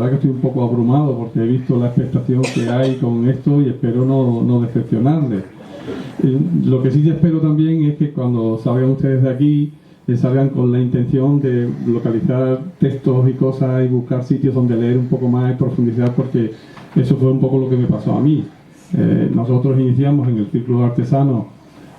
verdad que estoy un poco abrumado porque he visto la expectación que hay con esto y espero no decepcionarles. Lo que sí espero también es que cuando salgan ustedes de aquí, salgan con la intención de localizar textos y cosas y buscar sitios donde leer un poco más y profundizar, porque eso fue un poco lo que me pasó a mí. Nosotros iniciamos en el Círculo de Artesanos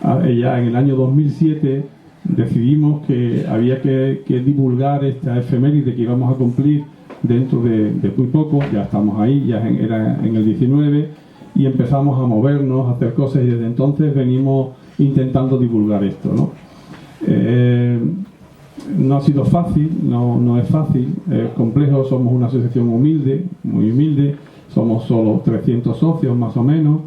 ya en el año 2007. Decidimos que había que divulgar esta efeméride que íbamos a cumplir dentro de muy poco. Ya estamos ahí, ya era en el 19, y empezamos a movernos, a hacer cosas, y desde entonces venimos intentando divulgar esto, ¿no? No ha sido fácil, no es fácil, es complejo. Somos una asociación humilde, muy humilde, somos solo 300 socios más o menos,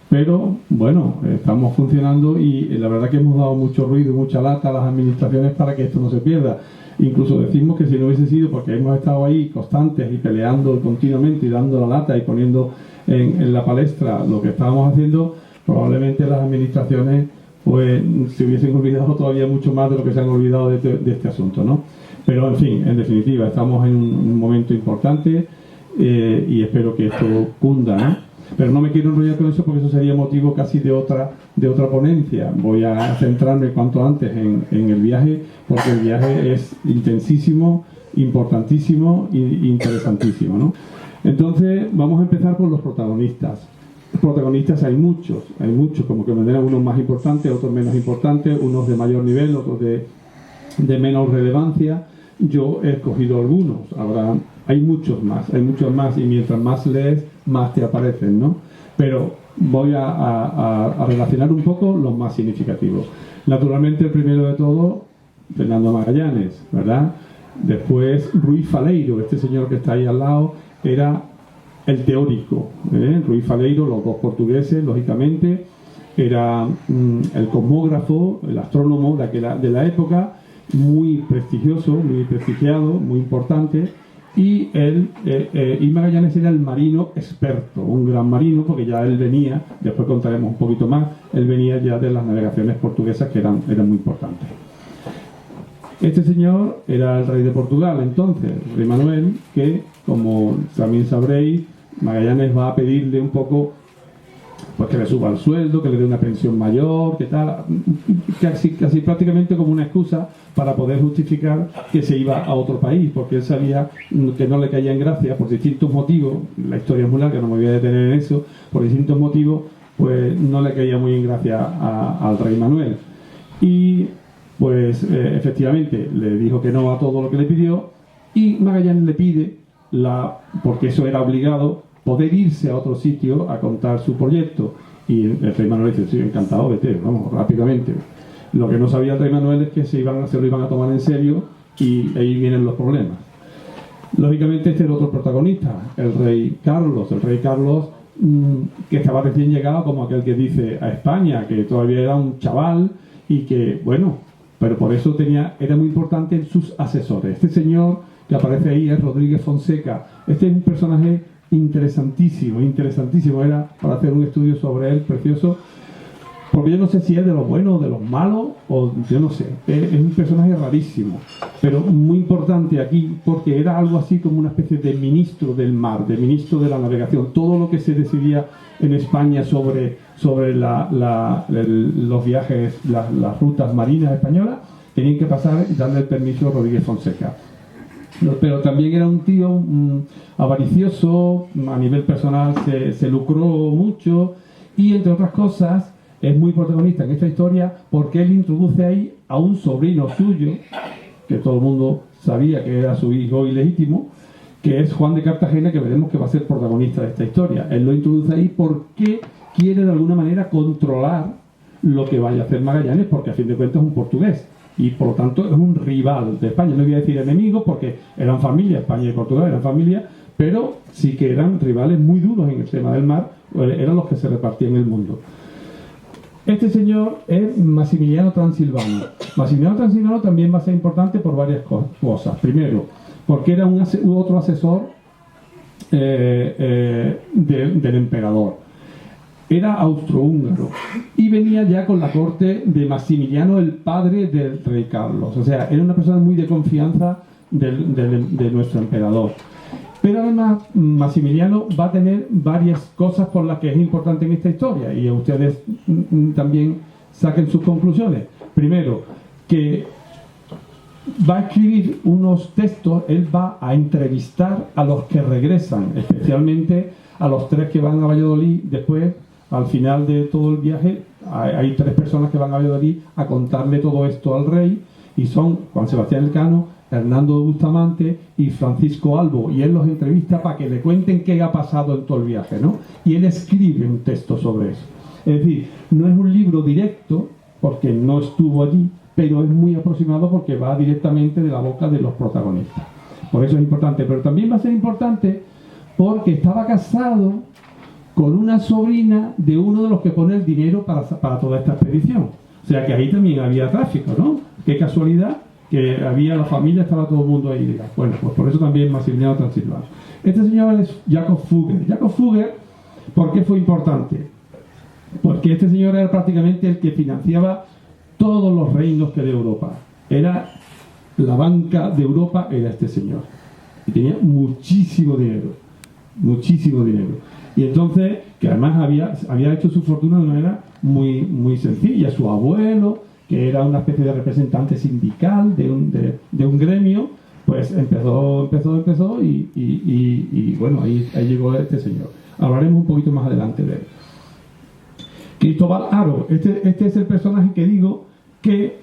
pero bueno, estamos funcionando y la verdad que hemos dado mucho ruido, mucha lata a las administraciones para que esto no se pierda. Incluso decimos que si no hubiese sido porque hemos estado ahí constantes y peleando continuamente y dando la lata y poniendo en la palestra lo que estábamos haciendo, probablemente las administraciones pues se hubiesen olvidado todavía mucho más de lo que se han olvidado de este asunto, ¿no? Pero en fin, en definitiva, estamos en un momento importante y espero que esto cunda, ¿no? Pero no me quiero enrollar con eso porque eso sería motivo casi de otra ponencia. Voy a centrarme cuanto antes en el viaje, porque el viaje es intensísimo, importantísimo e interesantísimo, ¿no? Entonces vamos a empezar por los protagonistas. Protagonistas hay muchos, como que vendrán unos más importantes, otros menos importantes, unos de mayor nivel, otros de menor relevancia. Yo he escogido algunos, hay muchos más, y mientras más lees, más te aparecen, ¿no? Pero voy a relacionar un poco los más significativos. Naturalmente, el primero de todo, Fernando Magallanes, ¿verdad? Después, Ruiz Faleiro, este señor que está ahí al lado, era el teórico, Ruiz Faleiro, los dos portugueses, lógicamente, era el cosmógrafo, el astrónomo de la época, muy prestigioso, muy prestigiado, muy importante, y Magallanes era el marino experto, un gran marino, porque ya él venía, después contaremos un poquito más, él venía ya de las navegaciones portuguesas que eran muy importantes. Este señor era el rey de Portugal entonces, rey Manuel, que, como también sabréis, Magallanes va a pedirle un poco pues que le suba el sueldo, que le dé una pensión mayor, que tal, casi prácticamente como una excusa para poder justificar que se iba a otro país, porque él sabía que no le caía en gracia por distintos motivos. La historia es muy larga, no me voy a detener en eso. Por distintos motivos, pues no le caía muy en gracia al rey Manuel. Y pues efectivamente le dijo que no a todo lo que le pidió, y Magallanes le pide, porque eso era obligado, poder irse a otro sitio a contar su proyecto. Y el rey Manuel dice: sí, encantado, vete, vamos, rápidamente. Lo que no sabía el rey Manuel es que se lo iban a tomar en serio, y ahí vienen los problemas. Lógicamente, este era otro protagonista, el rey Carlos. El rey Carlos, que estaba recién llegado, como aquel que dice, a España, que todavía era un chaval, y que, bueno, pero por eso era muy importante sus asesores. Este señor que aparece ahí es Rodríguez Fonseca. Este es un personaje interesantísimo, era para hacer un estudio sobre él precioso, porque yo no sé si es de los buenos o de los malos, o yo no sé, es un personaje rarísimo, pero muy importante aquí, porque era algo así como una especie de ministro del mar, de ministro de la navegación. Todo lo que se decidía en España sobre los viajes, las rutas marinas españolas, tenían que pasar y darle el permiso a Rodríguez Fonseca. Pero también era un tío avaricioso, a nivel personal se lucró mucho, y entre otras cosas es muy protagonista en esta historia porque él introduce ahí a un sobrino suyo, que todo el mundo sabía que era su hijo ilegítimo, que es Juan de Cartagena, que veremos que va a ser protagonista de esta historia. Él lo introduce ahí porque quiere de alguna manera controlar lo que vaya a hacer Magallanes, porque a fin de cuentas es un portugués. Y por lo tanto es un rival de España. No voy a decir enemigo porque eran familia, España y Portugal eran familia, pero sí que eran rivales muy duros en el tema del mar, eran los que se repartían el mundo. Este señor es Massimiliano Transilvano. Massimiliano Transilvano también va a ser importante por varias cosas. Primero, porque era otro asesor del emperador. Era austrohúngaro y venía ya con la corte de Maximiliano, el padre del rey Carlos. O sea, era una persona muy de confianza de nuestro emperador. Pero además, Maximiliano va a tener varias cosas por las que es importante en esta historia, y ustedes también saquen sus conclusiones. Primero, que va a escribir unos textos, él va a entrevistar a los que regresan, especialmente a los 3 que van a Valladolid después, al final de todo el viaje. Hay 3 personas que van a Valladolid a contarle todo esto al rey, y son Juan Sebastián Elcano, Hernando de Bustamante y Francisco Albo, y él los entrevista para que le cuenten qué ha pasado en todo el viaje, ¿no? Y él escribe un texto sobre eso. Es decir, no es un libro directo, porque no estuvo allí, pero es muy aproximado porque va directamente de la boca de los protagonistas. Por eso es importante. Pero también va a ser importante porque estaba casado con una sobrina de uno de los que pone el dinero para toda esta expedición. O sea que ahí también había tráfico, ¿no? Qué casualidad que había la familia, estaba todo el mundo ahí. Bueno, pues por eso también Maximiliano Transilvano. Este señor es Jacob Fugger. Jacob Fugger, ¿por qué fue importante? Porque este señor era prácticamente el que financiaba todos los reinos que de Europa. Era la banca de Europa, era este señor. Y tenía muchísimo dinero. Muchísimo dinero. Y entonces, que además había hecho su fortuna de una manera muy, muy sencilla. Su abuelo, que era una especie de representante sindical de un gremio, pues empezó y bueno, ahí llegó este señor. Hablaremos un poquito más adelante de él. Cristóbal Haro, este es el personaje que digo que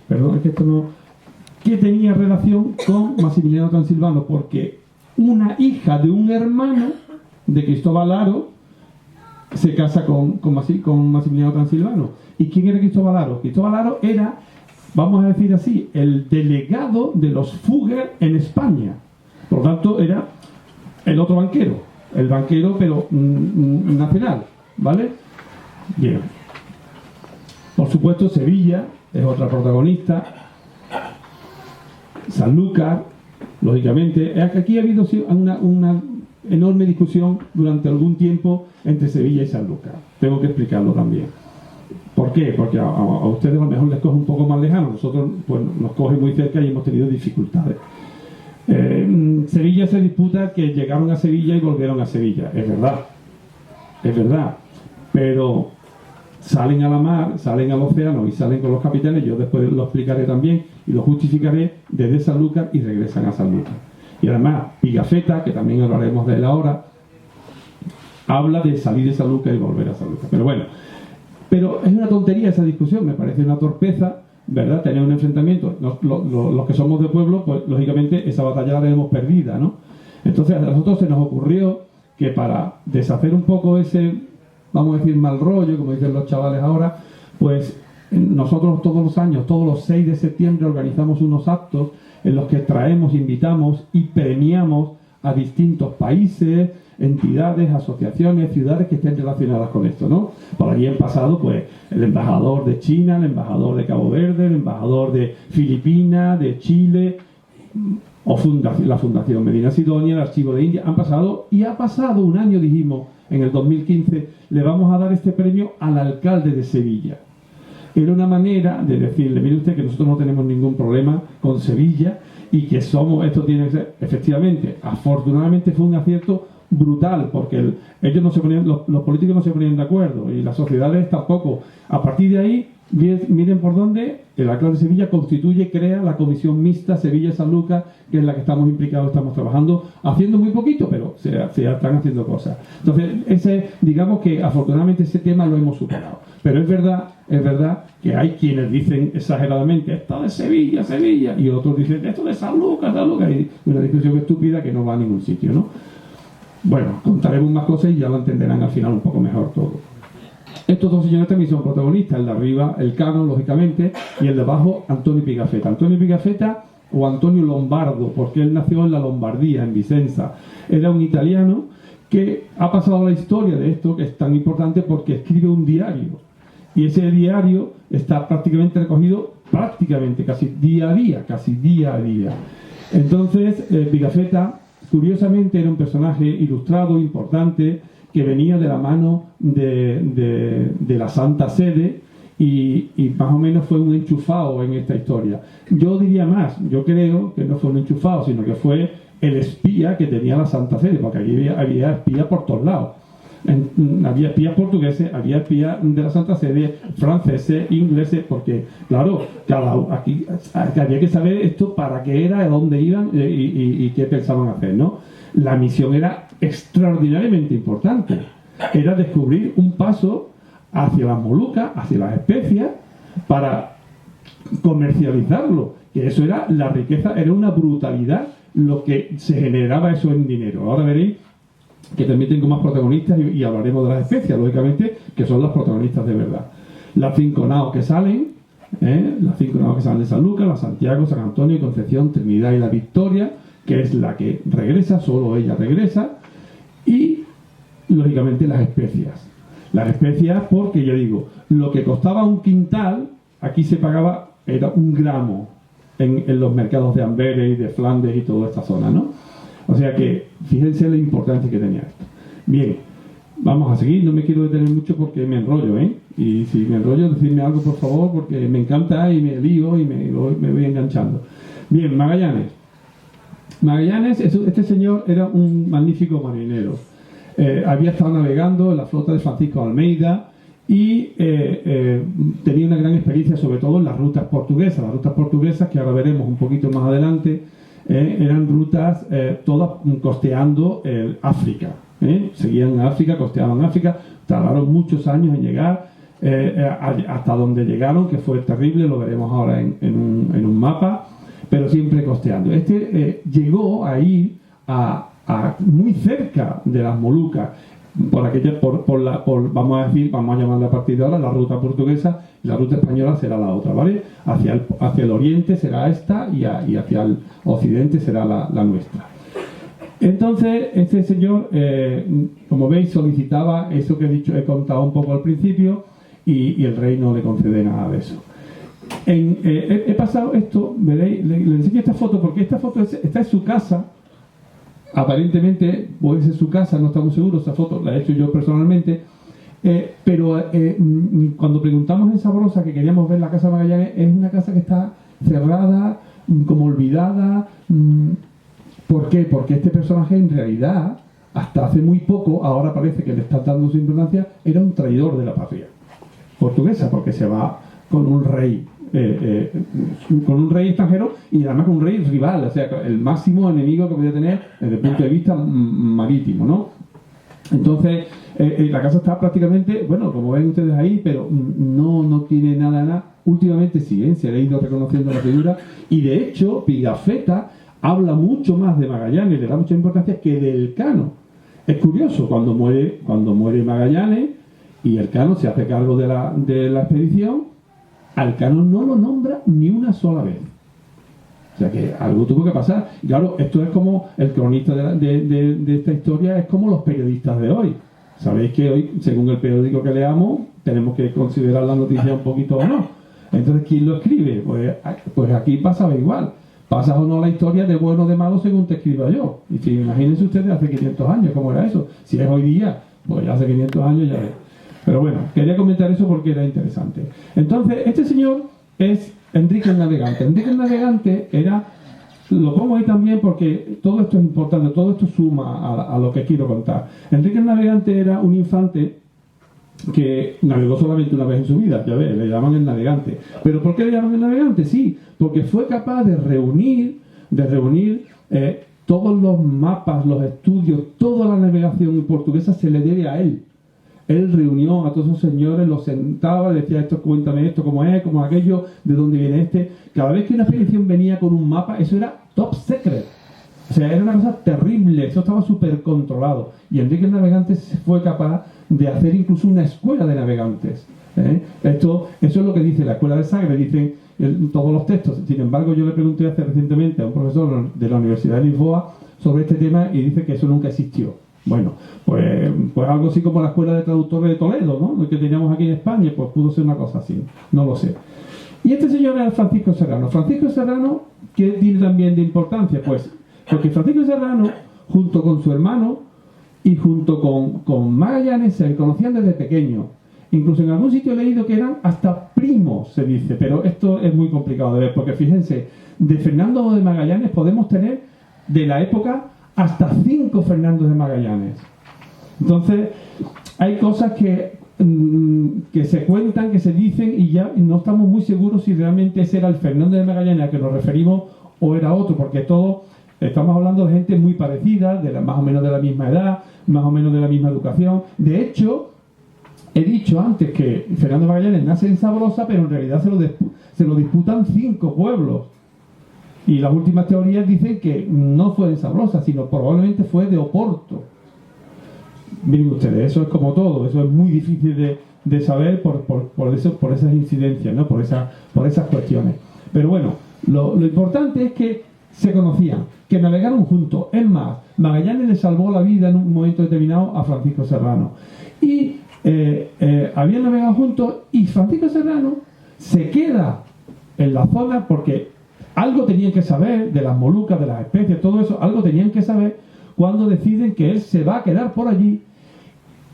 tenía relación con Maximiliano Transilvano, porque una hija de un hermano de Cristóbal Haro se casa con Maximiliano Transilvano. ¿Y quién era Cristóbal Haro? Cristóbal Haro era, vamos a decir así, el delegado de los Fugger en España. Por lo tanto, era el otro banquero, el banquero pero nacional, ¿vale? Bien. Por supuesto, Sevilla es otra protagonista. Sanlúcar, lógicamente. Aquí ha habido una enorme discusión durante algún tiempo entre Sevilla y Sanlúcar. Tengo que explicarlo también. ¿Por qué? Porque a ustedes a lo mejor les coge un poco más lejano. Nosotros pues, nos coge muy cerca y hemos tenido dificultades. Sevilla se disputa que llegaron a Sevilla y volvieron a Sevilla. Es verdad. Pero salen a la mar, salen al océano y salen con los capitanes. Yo después lo explicaré también y lo justificaré desde Sanlúcar y regresan a Sanlúcar. Y además, Pigafetta, que también hablaremos de él ahora, habla de salir de Sanlúcar y volver a Sanlúcar. Pero bueno, pero es una tontería esa discusión, me parece una torpeza, ¿verdad? Tener un enfrentamiento. Los que somos de pueblo, pues lógicamente esa batalla la tenemos perdida, ¿no? Entonces a nosotros se nos ocurrió que para deshacer un poco ese, vamos a decir, mal rollo, como dicen los chavales ahora, pues nosotros todos los años, todos los 6 de septiembre organizamos unos actos en los que traemos, invitamos y premiamos a distintos países, entidades, asociaciones, ciudades que estén relacionadas con esto, ¿no? Por allí han pasado, pues, el embajador de China, el embajador de Cabo Verde, el embajador de Filipinas, de Chile, o la Fundación Medina Sidonia, el Archivo de India, han pasado, y ha pasado un año, dijimos, en el 2015, le vamos a dar este premio al alcalde de Sevilla. Era una manera de decirle, mire usted que nosotros no tenemos ningún problema con Sevilla y que esto tiene que ser, efectivamente, afortunadamente fue un acierto brutal, porque ellos no se ponían, los políticos no se ponían de acuerdo y las sociedades tampoco. A partir de ahí, miren por dónde el alcalde de Sevilla crea la comisión mixta Sevilla-Sanlúcar, que es la que estamos implicados, estamos trabajando, haciendo muy poquito, pero se están haciendo cosas. Entonces, digamos que afortunadamente ese tema lo hemos superado. Pero es verdad que hay quienes dicen exageradamente, esto de Sevilla, y otros dicen, esto de Sanlúcar, y una discusión estúpida que no va a ningún sitio, ¿no? Bueno, contaremos más cosas y ya lo entenderán al final un poco mejor todo. Estos dos señores también son protagonistas, el de arriba, Elcano, lógicamente, y el de abajo, Antonio Pigafetta. Antonio Pigafetta, o Antonio Lombardo, porque él nació en la Lombardía, en Vicenza. Era un italiano que ha pasado a la historia de esto, que es tan importante porque escribe un diario. Y ese diario está prácticamente recogido, casi día a día. Entonces, Pigafetta, curiosamente, era un personaje ilustrado, importante, que venía de la mano de la Santa Sede y más o menos fue un enchufado en esta historia. Yo diría más, yo creo que no fue un enchufado, sino que fue el espía que tenía la Santa Sede, porque aquí había espías por todos lados. Había espías portugueses, había espías de la Santa Sede, franceses, ingleses, porque, claro, aquí había que saber esto para qué era, dónde iban y qué pensaban hacer, ¿no? La misión era extraordinariamente importante. Era descubrir un paso hacia las Molucas, hacia las especias, para comercializarlo. Que eso era la riqueza, era una brutalidad lo que se generaba eso en dinero. Ahora veréis que también tengo más protagonistas y hablaremos de las especias, lógicamente, que son las protagonistas de verdad. Las 5 naos que salen, las 5 naos que salen de San Lucas, la Santiago, San Antonio, Concepción, Trinidad y la Victoria, que es la que regresa, solo ella regresa, y lógicamente las especias. Las especias porque, ya digo, lo que costaba un quintal, aquí se pagaba, era 1 gramo en los mercados de Amberes y de Flandes y toda esta zona, ¿no? O sea que, fíjense la importancia que tenía esto. Bien, vamos a seguir, no me quiero detener mucho porque me enrollo, ¿eh? Y si me enrollo, decidme algo por favor, porque me encanta y me lío y me voy enganchando. Bien, Magallanes. Magallanes, este señor era un magnífico marinero. Había estado navegando en la flota de Francisco de Almeida y tenía una gran experiencia sobre todo en las rutas portuguesas. Las rutas portuguesas, que ahora veremos un poquito más adelante, eran rutas todas costeando África. Seguían África, costeaban África, tardaron muchos años en llegar hasta donde llegaron, que fue terrible, lo veremos ahora en un mapa, pero siempre costeando. Llegó a ir a muy cerca de las Molucas, vamos a decir, vamos a llamarla a partir de ahora la ruta portuguesa, y la ruta española será la otra, ¿vale? Hacia el oriente será esta y hacia el occidente será la nuestra. Entonces, este señor, como veis, solicitaba eso que he contado un poco al principio, y el rey no le concede nada de eso. He pasado esto, veréis, le enseño esta foto, porque esta foto está en su casa. Aparentemente puede ser su casa, no estamos seguros, esta foto la he hecho yo personalmente, pero cuando preguntamos en Sabrosa que queríamos ver la casa de Magallanes, es una casa que está cerrada, como olvidada. ¿Por qué? Porque este personaje en realidad, hasta hace muy poco, ahora parece que le está dando su importancia, era un traidor de la patria portuguesa, porque se va con un rey extranjero y además con un rey rival, o sea, el máximo enemigo que podía tener desde el punto de vista marítimo, ¿no? Entonces, la casa está prácticamente, bueno, como ven ustedes ahí, pero no tiene nada. Últimamente sí, se le ha ido reconociendo la figura, y de hecho Pigafetta habla mucho más de Magallanes, le da mucha importancia que de Elcano. Es curioso, cuando muere Magallanes y Elcano se hace cargo de la expedición, Elcano no lo nombra ni una sola vez. O sea que algo tuvo que pasar. Y claro, esto es como el cronista de esta historia, es como los periodistas de hoy. Sabéis que hoy, según el periódico que leamos, tenemos que considerar la noticia un poquito o no. Entonces, ¿quién lo escribe? Pues aquí pasaba igual. Pasas o no la historia de bueno o de malo según te escriba yo. Y si imagínense ustedes hace 500 años, ¿cómo era eso? Si es hoy día, pues ya hace 500 años ya ves. Pero bueno, quería comentar eso porque era interesante. Entonces, este señor es Enrique el Navegante. Enrique el Navegante lo pongo ahí también porque todo esto es importante, todo esto suma a lo que quiero contar. Enrique el Navegante era un infante que navegó solamente una vez en su vida, ya ves, le llaman el Navegante. ¿Pero por qué le llaman el Navegante? Sí, porque fue capaz de reunir todos los mapas, los estudios, toda la navegación portuguesa se le debe a él. Él reunió a todos esos señores, los sentaba, decía esto, cuéntame esto, cómo es, cómo es aquello, de dónde viene este. Cada vez que una expedición venía con un mapa, eso era top secret. O sea, era una cosa terrible, eso estaba súper controlado. Y Enrique el Navegante fue capaz de hacer incluso una escuela de navegantes. Eso es lo que dice la escuela de Sagres, dicen todos los textos. Sin embargo, yo le pregunté hace recientemente a un profesor de la Universidad de Lisboa sobre este tema y dice que eso nunca existió. Bueno, pues algo así como la escuela de traductores de Toledo, ¿no? Lo que teníamos aquí en España, pues pudo ser una cosa así, no lo sé. Y este señor era Francisco Serrano. Francisco Serrano, ¿qué tiene también de importancia? Pues porque Francisco Serrano, junto con su hermano y junto con Magallanes, se conocían desde pequeño. Incluso en algún sitio he leído que eran hasta primos, se dice, pero esto es muy complicado de ver, porque fíjense, de Fernando de Magallanes podemos tener de la época hasta 5 Fernandos de Magallanes. Entonces, hay cosas que se cuentan, que se dicen, y ya no estamos muy seguros si realmente ese era el Fernando de Magallanes al que nos referimos o era otro, porque todos estamos hablando de gente muy parecida, más o menos de la misma edad, más o menos de la misma educación. De hecho, he dicho antes que Fernando de Magallanes nace en Sabrosa, pero en realidad se lo disputan 5 pueblos. Y las últimas teorías dicen que no fue de Sabrosa, sino probablemente fue de Oporto. Miren ustedes, eso es como todo, eso es muy difícil de saber por esas incidencias, ¿no? por esas cuestiones. Pero bueno, lo importante es que se conocían, que navegaron juntos. Es más, Magallanes le salvó la vida en un momento determinado a Francisco Serrano. Y habían navegado juntos, y Francisco Serrano se queda en la zona porque algo tenían que saber de las Molucas, de las especies, todo eso, algo tenían que saber cuando deciden que él se va a quedar por allí.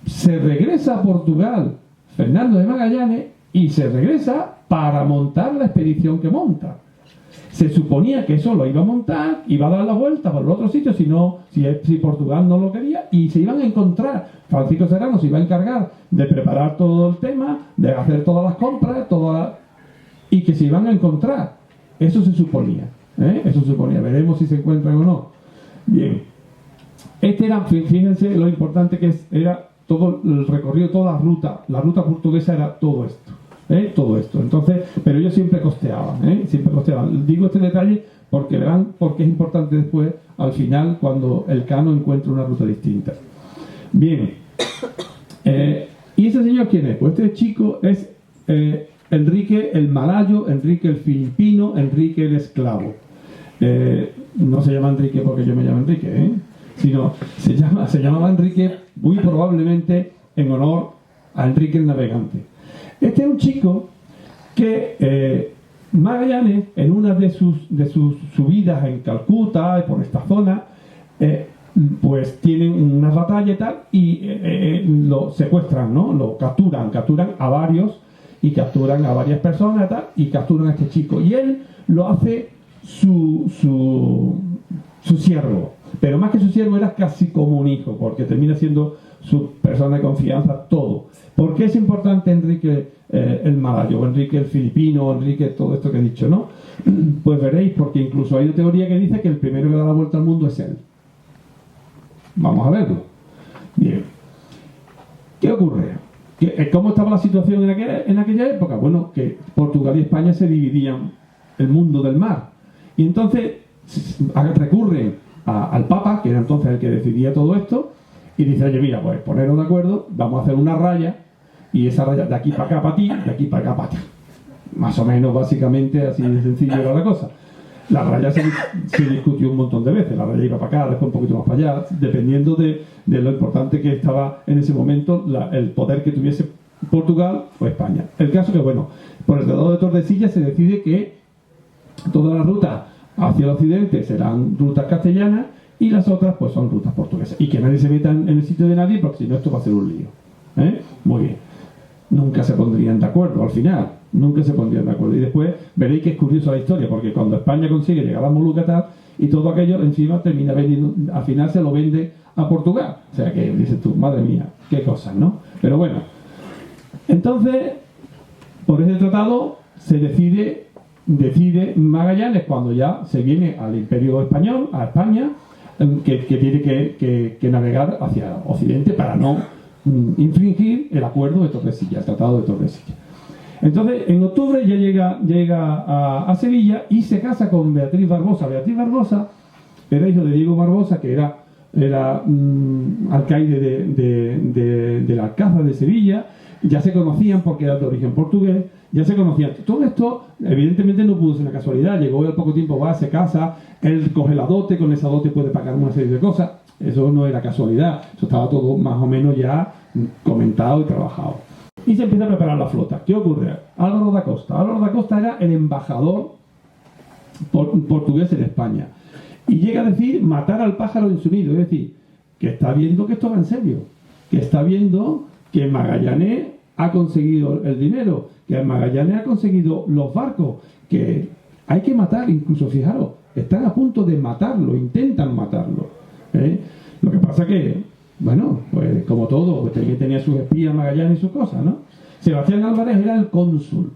Se regresa a Portugal Fernando de Magallanes y se regresa para montar la expedición que monta. Se suponía que eso lo iba a montar, iba a dar la vuelta por el otro sitio, si Portugal no lo quería, y se iban a encontrar. Francisco Serrano se iba a encargar de preparar todo el tema, de hacer todas las compras, y que se iban a encontrar. Eso se suponía. Eso se suponía. Veremos si se encuentran o no. Bien. Fíjense lo importante que era todo el recorrido, toda la ruta portuguesa era todo esto. Todo esto. Entonces, pero ellos siempre costeaban. Digo este detalle porque verán porque es importante después, al final, cuando el Cano encuentra una ruta distinta. Bien. ¿Y ese señor quién es? Pues este chico es Enrique el Malayo, Enrique el Filipino, Enrique el Esclavo. No se llama Enrique porque yo me llamo Enrique, sino se llamaba Enrique muy probablemente en honor a Enrique el Navegante. Este es un chico que Magallanes, en una de sus subidas en Calcuta, por esta zona, pues tienen una batalla y tal, y lo secuestran, ¿no? Lo capturan a varios, y capturan a varias personas y tal, y capturan a este chico. Y él lo hace su siervo. Pero más que su siervo, era casi como un hijo, porque termina siendo su persona de confianza, todo. ¿Por qué es importante Enrique el Malayo, Enrique el Filipino, Enrique todo esto que he dicho, no? Pues veréis, porque incluso hay una teoría que dice que el primero que da la vuelta al mundo es él. Vamos a verlo. Bien. ¿Qué ocurre? ¿Cómo estaba la situación en aquella época? Bueno, que Portugal y España se dividían el mundo del mar. Y entonces recurren al Papa, que era entonces el que decidía todo esto, y dice, oye, mira, pues poneros de acuerdo, vamos a hacer una raya, y esa raya de aquí para acá para ti, de aquí para acá para ti. Más o menos, básicamente, así de sencillo era la cosa. La raya se discutió un montón de veces, la raya iba para acá, después un poquito más para allá, dependiendo de lo importante que estaba en ese momento el poder que tuviese Portugal o España. El caso que, bueno, por el Tratado de Tordesillas se decide que todas las rutas hacia el occidente serán rutas castellanas y las otras pues son rutas portuguesas. Y que nadie se meta en el sitio de nadie, porque si no esto va a ser un lío. Muy bien. Nunca se pondrían de acuerdo al final. Nunca se pondrían de acuerdo. Y después veréis que es curiosa la historia, porque cuando España consigue llegar a Molucas tal, y todo aquello encima termina vendiendo, al final se lo vende a Portugal. O sea que dices tú, madre mía, qué cosas, ¿no? Pero bueno. Entonces, por ese tratado se decide Magallanes, cuando ya se viene al Imperio Español, a España, que tiene que navegar hacia Occidente para no infringir el acuerdo de Tordesillas, el Tratado de Tordesillas. Entonces, en octubre ya llega a Sevilla y se casa con Beatriz Barbosa. Beatriz Barbosa era hijo de Diego Barbosa, que era alcaide del Alcázar de Sevilla. Ya se conocían porque era de origen portugués, ya se conocían. Todo esto, evidentemente, no pudo ser una casualidad. Llegó al poco tiempo, se casa, él coge la dote, con esa dote puede pagar una serie de cosas. Eso no era casualidad, eso estaba todo más o menos ya comentado y trabajado. Y se empieza a preparar la flota. ¿Qué ocurre? Álvaro da Costa. Álvaro da Costa era el embajador portugués en España. Y llega a decir matar al pájaro en su nido, es decir, que está viendo que esto va en serio, que está viendo que Magallanes ha conseguido el dinero, que Magallanes ha conseguido los barcos, que hay que matar, incluso fijaros, están a punto de matarlo, intentan matarlo. Lo que pasa que, bueno, pues como todo, pues tenía sus espías Magallanes y sus cosas, ¿no? Sebastián Álvarez era el cónsul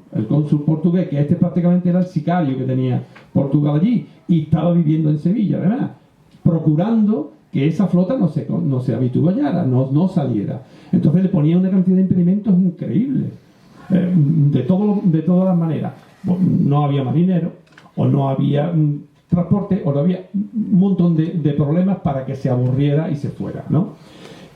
portugués, que prácticamente era el sicario que tenía Portugal allí, y estaba viviendo en Sevilla, ¿verdad? Procurando que esa flota no se habituallara, no saliera. Entonces le ponía una cantidad de impedimentos increíbles, de todas las maneras. No había marineros, o no había transporte, o no había un montón de problemas para que se aburriera y se fuera, ¿no?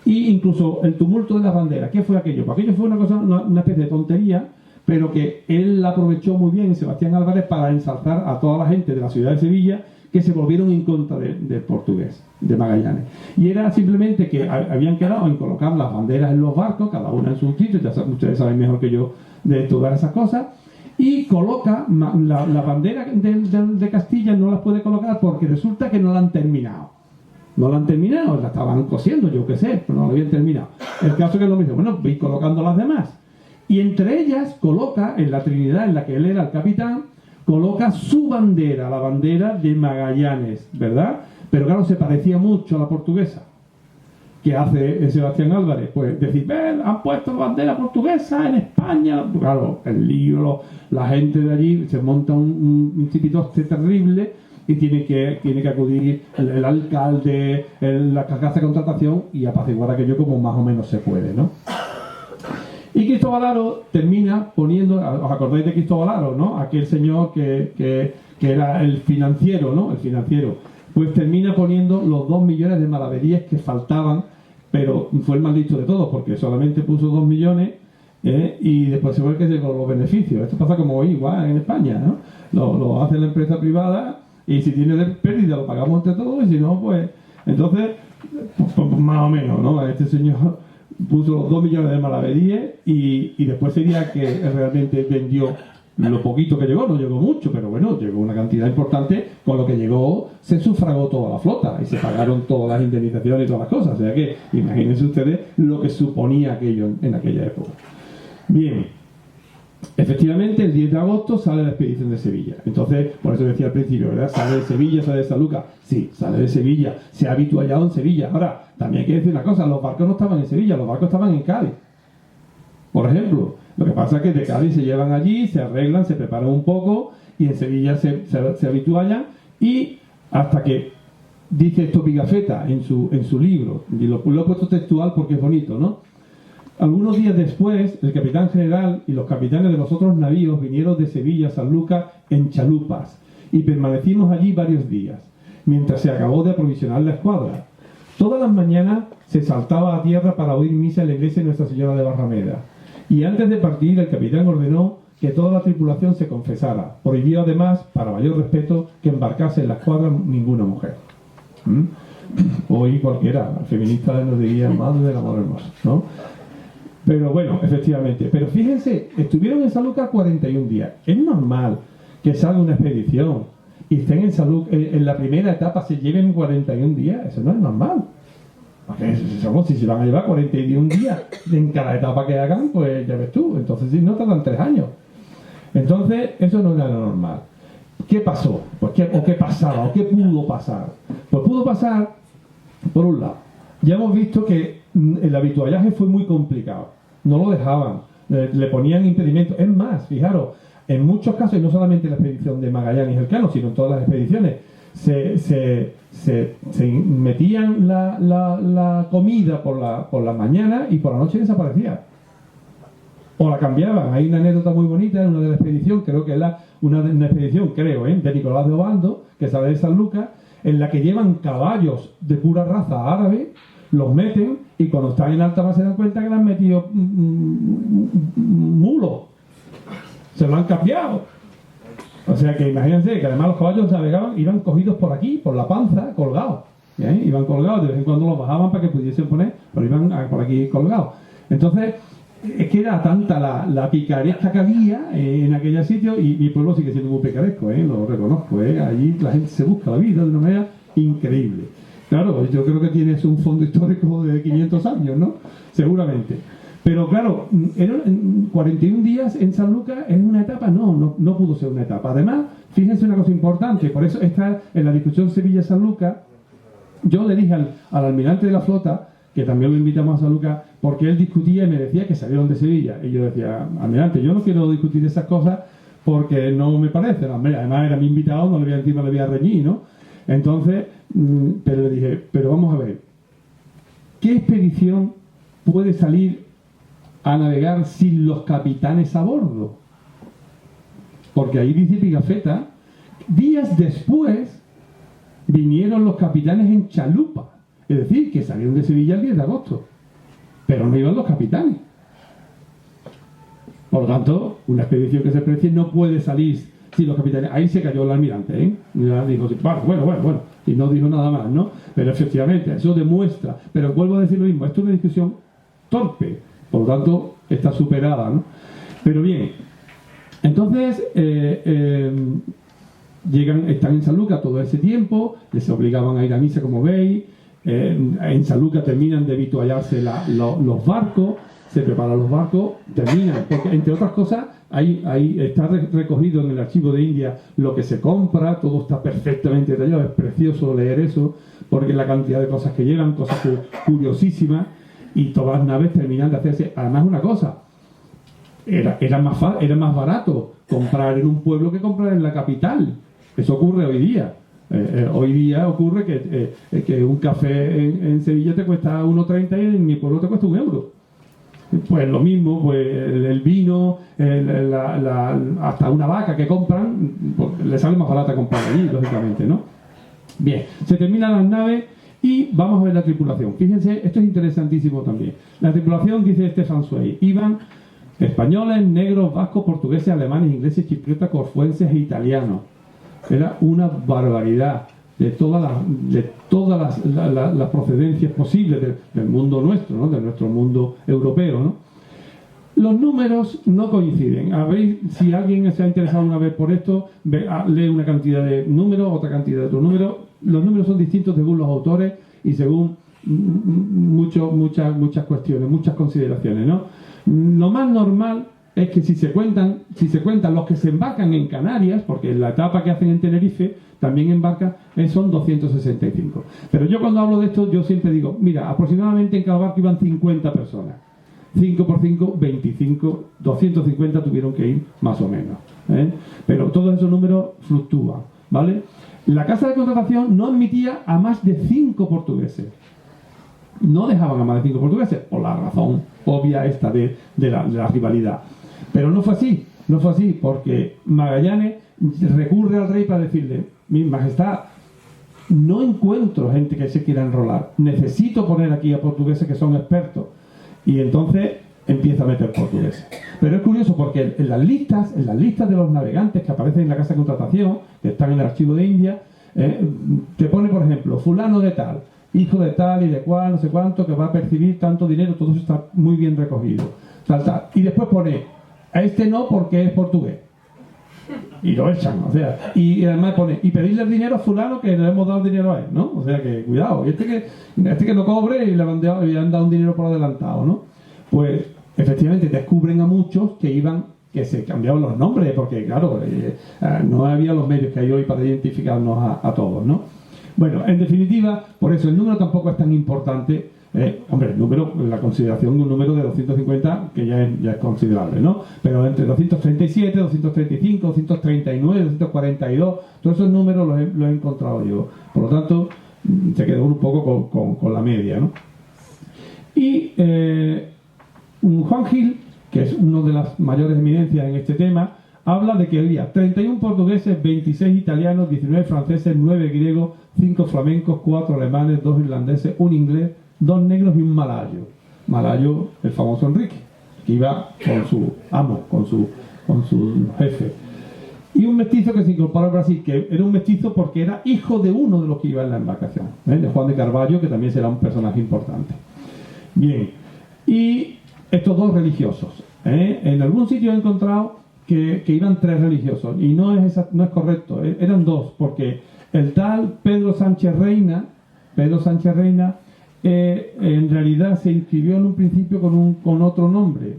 Y incluso el tumulto de las banderas, ¿qué fue aquello? Pues aquello fue una especie de tontería, pero que él aprovechó muy bien, Sebastián Álvarez, para ensalzar a toda la gente de la ciudad de Sevilla que se volvieron en contra del portugués, de Magallanes. Y era simplemente que habían quedado en colocar las banderas en los barcos, cada una en su sitio, ustedes saben mejor que yo de todas esas cosas, y coloca la bandera de Castilla, no las puede colocar porque resulta que no la han terminado. No la han terminado, la estaban cosiendo, yo qué sé, pero no la habían terminado. El caso es que lo mismo, bueno, veis colocando las demás. Y entre ellas coloca, en la Trinidad, en la que él era el capitán, coloca su bandera, la bandera de Magallanes, ¿verdad? Pero claro, se parecía mucho a la portuguesa. ¿Qué hace Sebastián Álvarez? Pues decir, ven, han puesto bandera portuguesa en España. Claro, el lío, la gente de allí se monta un tipitoste terrible y tiene que acudir el alcalde, la casa de contratación y apaciguar aquello como más o menos se puede, ¿no? Y Cristóbal Haro termina poniendo, ¿os acordáis de Cristóbal Haro, no? Aquel señor que era el financiero, ¿no? El financiero. Pues termina poniendo los 2 millones de maravedíes que faltaban, pero fue el más listo de todos, porque solamente puso 2 millones y después se fue el que llegó los beneficios. Esto pasa como hoy igual en España, ¿no? Lo hace la empresa privada y si tiene pérdida lo pagamos entre todos y si no, pues... Entonces, pues, más o menos, ¿no? Este señor puso los 2 millones de maravedíes y después sería que realmente vendió lo poquito que llegó, no llegó mucho, pero bueno, llegó una cantidad importante, con lo que llegó se sufragó toda la flota y se pagaron todas las indemnizaciones y todas las cosas, o sea que imagínense ustedes lo que suponía aquello en aquella época. Bien, efectivamente el 10 de agosto sale la expedición de Sevilla, entonces, por eso decía al principio, ¿verdad? Sale de Sevilla, sale de Sanlúcar, sí, sale de Sevilla, se ha habituallado en Sevilla. Ahora, también hay que decir una cosa, los barcos no estaban en Sevilla, los barcos estaban en Cádiz, por ejemplo. Lo que pasa es que de Cádiz se llevan allí, se arreglan, se preparan un poco y en Sevilla se habituallan y hasta que dice esto Pigafetta en su libro, y lo he puesto textual porque es bonito, ¿no? Algunos días después, el capitán general y los capitanes de los otros navíos vinieron de Sevilla a Sanlúcar en chalupas y permanecimos allí varios días, mientras se acabó de aprovisionar la escuadra. Todas las mañanas se saltaba a tierra para oír misa en la iglesia de Nuestra Señora de Barrameda. Y antes de partir, el capitán ordenó que toda la tripulación se confesara. Prohibió además, para mayor respeto, que embarcase en la escuadra ninguna mujer. Hoy cualquiera, feminista nos diría, madre del amor hermoso, ¿no? Pero bueno, efectivamente. Pero fíjense, estuvieron en Sanlúcar 41 días. Es normal que salga una expedición y estén en Sanlúcar, en la primera etapa se lleven 41 días. Eso no es normal. Si se van a llevar 41 días en cada etapa que hagan, pues ya ves tú, entonces si no tardan 3 años. Entonces, eso no era lo normal. ¿Qué pasó? Pues qué pasaba, o qué pudo pasar. Pues pudo pasar, por un lado, ya hemos visto que el habituallaje fue muy complicado. No lo dejaban, le ponían impedimentos. Es más, fijaros, en muchos casos, y no solamente en la expedición de Magallanes y Elcano, sino en todas las expediciones, se metían la comida por la mañana y por la noche desaparecía. O la cambiaban. Hay una anécdota muy bonita en una de las expediciones, creo que es una expedición, de Nicolás de Obando, que sale de Sanlúcar, en la que llevan caballos de pura raza árabe, los meten y cuando están en alta mar se dan cuenta que le han metido mulos. Se lo han cambiado. O sea que imagínense que además los caballos navegaban, iban cogidos por aquí, por la panza, colgados. ¿Bien? Iban colgados, de vez en cuando los bajaban para que pudiesen poner, pero iban por aquí colgados. Entonces, es que era tanta la picaresca que había en aquel sitio, y mi pueblo sigue siendo muy picaresco, lo reconozco. Allí la gente se busca la vida de una manera increíble. Claro, yo creo que tienes un fondo histórico de 500 años, ¿no? Seguramente. Pero claro, 41 días en Sanlúcar es una etapa, no pudo ser una etapa. Además, fíjense una cosa importante, por eso está en la discusión Sevilla-Sanlúcar. Yo le dije al almirante de la flota, que también lo invitamos a Sanlúcar, porque él discutía y me decía que salieron de Sevilla. Y yo decía, almirante, yo no quiero discutir esas cosas porque no me parece. Además era mi invitado, no le voy a, encima le voy a reñir, ¿no? Entonces, pero le dije, pero vamos a ver, ¿qué expedición puede salir a navegar sin los capitanes a bordo? Porque ahí dice Pigafetta, días después vinieron los capitanes en chalupa, es decir, que salieron de Sevilla el 10 de agosto, pero no iban los capitanes. Por lo tanto, una expedición que se precie no puede salir sin los capitanes. Ahí se cayó el almirante, ¿eh? Ya dijo, bueno, y no dijo nada más, ¿no? Pero efectivamente, eso demuestra, pero vuelvo a decir lo mismo, esto es una discusión torpe, por lo tanto, está superada, ¿no? Pero bien, entonces, están en Sanlúcar todo ese tiempo, les obligaban a ir a misa, como veis, en Sanlúcar terminan de vituallarse los barcos, se preparan los barcos, terminan, porque entre otras cosas, ahí está recogido en el archivo de India lo que se compra, todo está perfectamente detallado, es precioso leer eso, porque la cantidad de cosas que llegan, cosas curiosísimas, y todas las naves terminan de hacerse. Además, una cosa, era más barato comprar en un pueblo que comprar en la capital. Eso ocurre hoy día. Hoy día ocurre que un café en Sevilla te cuesta 1,30 y en mi pueblo te cuesta 1 euro. Pues lo mismo, pues el vino, hasta una vaca que compran, pues le sale más barata comprar allí, lógicamente, ¿no? Bien, se terminan las naves y vamos a ver la tripulación. Fíjense, esto es interesantísimo también. La tripulación, dice Stefan Zweig, iban españoles, negros, vascos, portugueses, alemanes, ingleses, chipriotas, corfuenses e italianos. Era una barbaridad de todas las procedencias posibles del mundo nuestro, ¿no? De nuestro mundo europeo, ¿no? Los números no coinciden. A ver si alguien se ha interesado una vez por esto, lee una cantidad de números, otra cantidad de otros números. Los números son distintos según los autores y según muchas cuestiones, muchas consideraciones, ¿no? Lo más normal es que si se cuentan los que se embarcan en Canarias, porque la etapa que hacen en Tenerife también embarca, son 265. Pero yo cuando hablo de esto, yo siempre digo, mira, aproximadamente en cada barco iban 50 personas. 5 por 5, 25, 250 tuvieron que ir más o menos, ¿eh? Pero todos esos números fluctúan, ¿vale? La casa de contratación no admitía a más de 5 portugueses. No dejaban a más de 5 portugueses, por la razón obvia esta de la rivalidad. Pero no fue así, porque Magallanes recurre al rey para decirle, mi majestad, no encuentro gente que se quiera enrolar, necesito poner aquí a portugueses que son expertos. Y entonces empieza a meter portugueses. Pero es curioso porque en las listas de los navegantes que aparecen en la casa de contratación, que están en el archivo de India, te pone, por ejemplo, fulano de tal, hijo de tal y de cual, no sé cuánto, que va a percibir tanto dinero, todo eso está muy bien recogido. Tal. Y después pone, a este no porque es portugués. Y lo echan, o sea, y además pone, y pedirle el dinero a fulano que le hemos dado dinero a él, ¿no? O sea que, cuidado, y este que no cobre y le han dado un dinero por adelantado, ¿no? Pues, efectivamente, descubren a muchos que se cambiaban los nombres, porque, claro, no había los medios que hay hoy para identificarnos a todos, ¿no? Bueno, en definitiva, por eso el número tampoco es tan importante. Hombre, el número, la consideración de un número de 250 que ya es considerable, ¿no? Pero entre 237, 235, 239, 242, todos esos números los he encontrado yo. Por lo tanto, se quedó un poco con la media, ¿no? Y Juan Gil, que es uno de las mayores eminencias en este tema, habla de que había 31 portugueses, 26 italianos, 19 franceses, 9 griegos, 5 flamencos, 4 alemanes, 2 irlandeses, 1 inglés, 2 negros y un malayo. Malayo, el famoso Enrique, que iba con su amo, con su jefe. Y un mestizo que se incorporó a Brasil, que era un mestizo porque era hijo de uno de los que iba en la embarcación, de Juan de Carvalho, que también será un personaje importante. Bien, y estos 2 religiosos. En algún sitio he encontrado que iban 3 religiosos, y no es correcto, eran 2, porque el tal Pedro Sánchez Reina, en realidad se inscribió en un principio con otro nombre,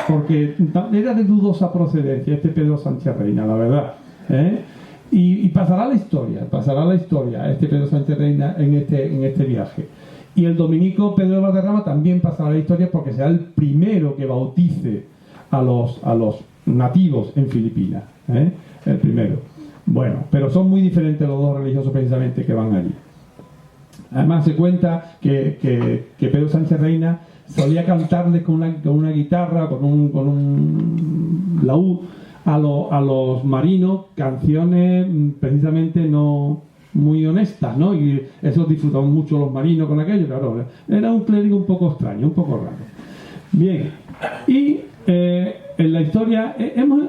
porque era de dudosa procedencia este Pedro Sánchez Reina, la verdad, Y pasará la historia este Pedro Sánchez Reina en este viaje. Y el dominico Pedro de Valderrama también pasará la historia porque será el primero que bautice a los nativos en Filipinas, ¿eh? El primero. Bueno, pero son muy diferentes los dos religiosos precisamente que van allí. Además se cuenta que Pedro Sánchez Reina solía cantarles con una guitarra, con un laúd, a los marinos canciones precisamente no muy honestas, ¿no? Y eso disfrutaban mucho los marinos con aquello, claro. Era un clérigo un poco extraño, un poco raro. Bien, y en la historia,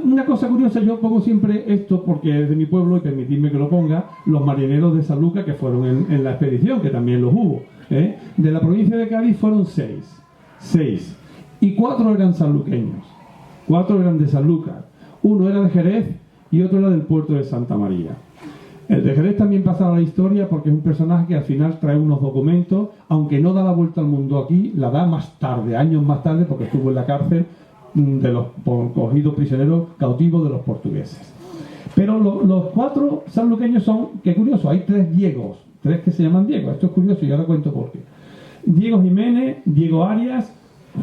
una cosa curiosa, yo pongo siempre esto porque es de mi pueblo y permitidme que lo ponga, los marineros de San Lucas que fueron en la expedición, que también los hubo. De la provincia de Cádiz fueron 6, y 4 eran sanluqueños, 4 eran de San Lucas, uno era de Jerez y otro era del puerto de Santa María. El de Jerez también pasa a la historia porque es un personaje que al final trae unos documentos, aunque no da la vuelta al mundo aquí, la da más tarde, años más tarde, porque estuvo en la cárcel de los cogidos prisioneros cautivos de los portugueses. Pero los 4 sanluqueños son, qué curioso, hay 3 Diegos, 3 que se llaman Diego, esto es curioso y ahora cuento por qué. Diego Jiménez, Diego Arias,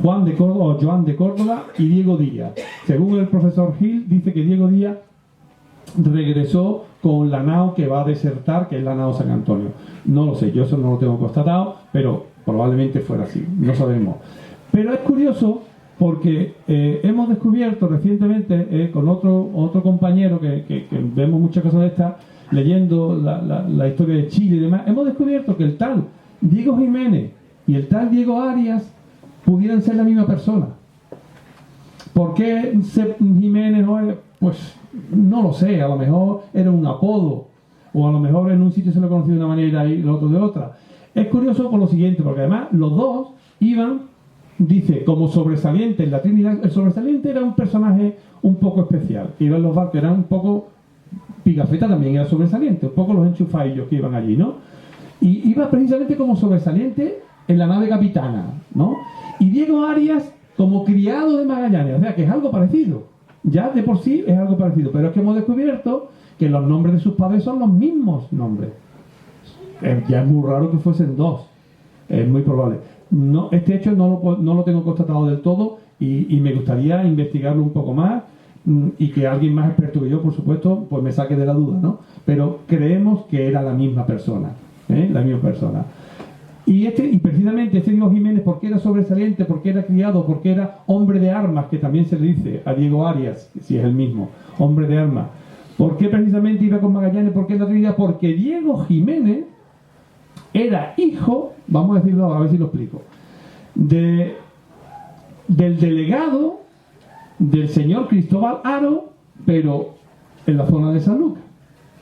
Joan de Córdoba y Diego Díaz. Según el profesor Gil, dice que Diego Díaz regresó con la nao que va a desertar, que es la nao San Antonio. No lo sé, yo eso no lo tengo constatado, pero probablemente fuera así, no sabemos. Pero es curioso porque hemos descubierto recientemente con otro compañero que vemos muchas cosas de estas, leyendo la historia de Chile y demás, hemos descubierto que el tal Diego Jiménez y el tal Diego Arias pudieran ser la misma persona. ¿Por qué Jiménez? Pues no lo sé, a lo mejor era un apodo, o a lo mejor en un sitio se lo conocía de una manera y el otro de otra. Es curioso por lo siguiente, porque además los dos iban, dice, como sobresaliente en la Trinidad. El sobresaliente era un personaje un poco especial, iban los barcos, eran un poco, Pigafetta también era sobresaliente, un poco los enchufadillos que iban allí, ¿no? Y iba precisamente como sobresaliente en la nave capitana, ¿no? Y Diego Arias como criado de Magallanes, o sea que es algo parecido, ya de por sí es algo parecido, pero es que hemos descubierto que los nombres de sus padres son los mismos nombres. Ya es muy raro que fuesen 2, es muy probable. No, este hecho no lo tengo constatado del todo y me gustaría investigarlo un poco más y que alguien más experto que yo, por supuesto, pues me saque de la duda, ¿no? Pero creemos que era la misma persona, la misma persona. Y precisamente este Diego Jiménez, porque era sobresaliente, porque era criado, porque era hombre de armas, que también se le dice a Diego Arias, si es el mismo, hombre de armas. ¿Por qué precisamente iba con Magallanes? ¿Por qué la Trinidad? Porque Diego Jiménez era hijo, vamos a decirlo, a ver si lo explico, del delegado del señor Cristóbal Haro, pero en la zona de San Lucas.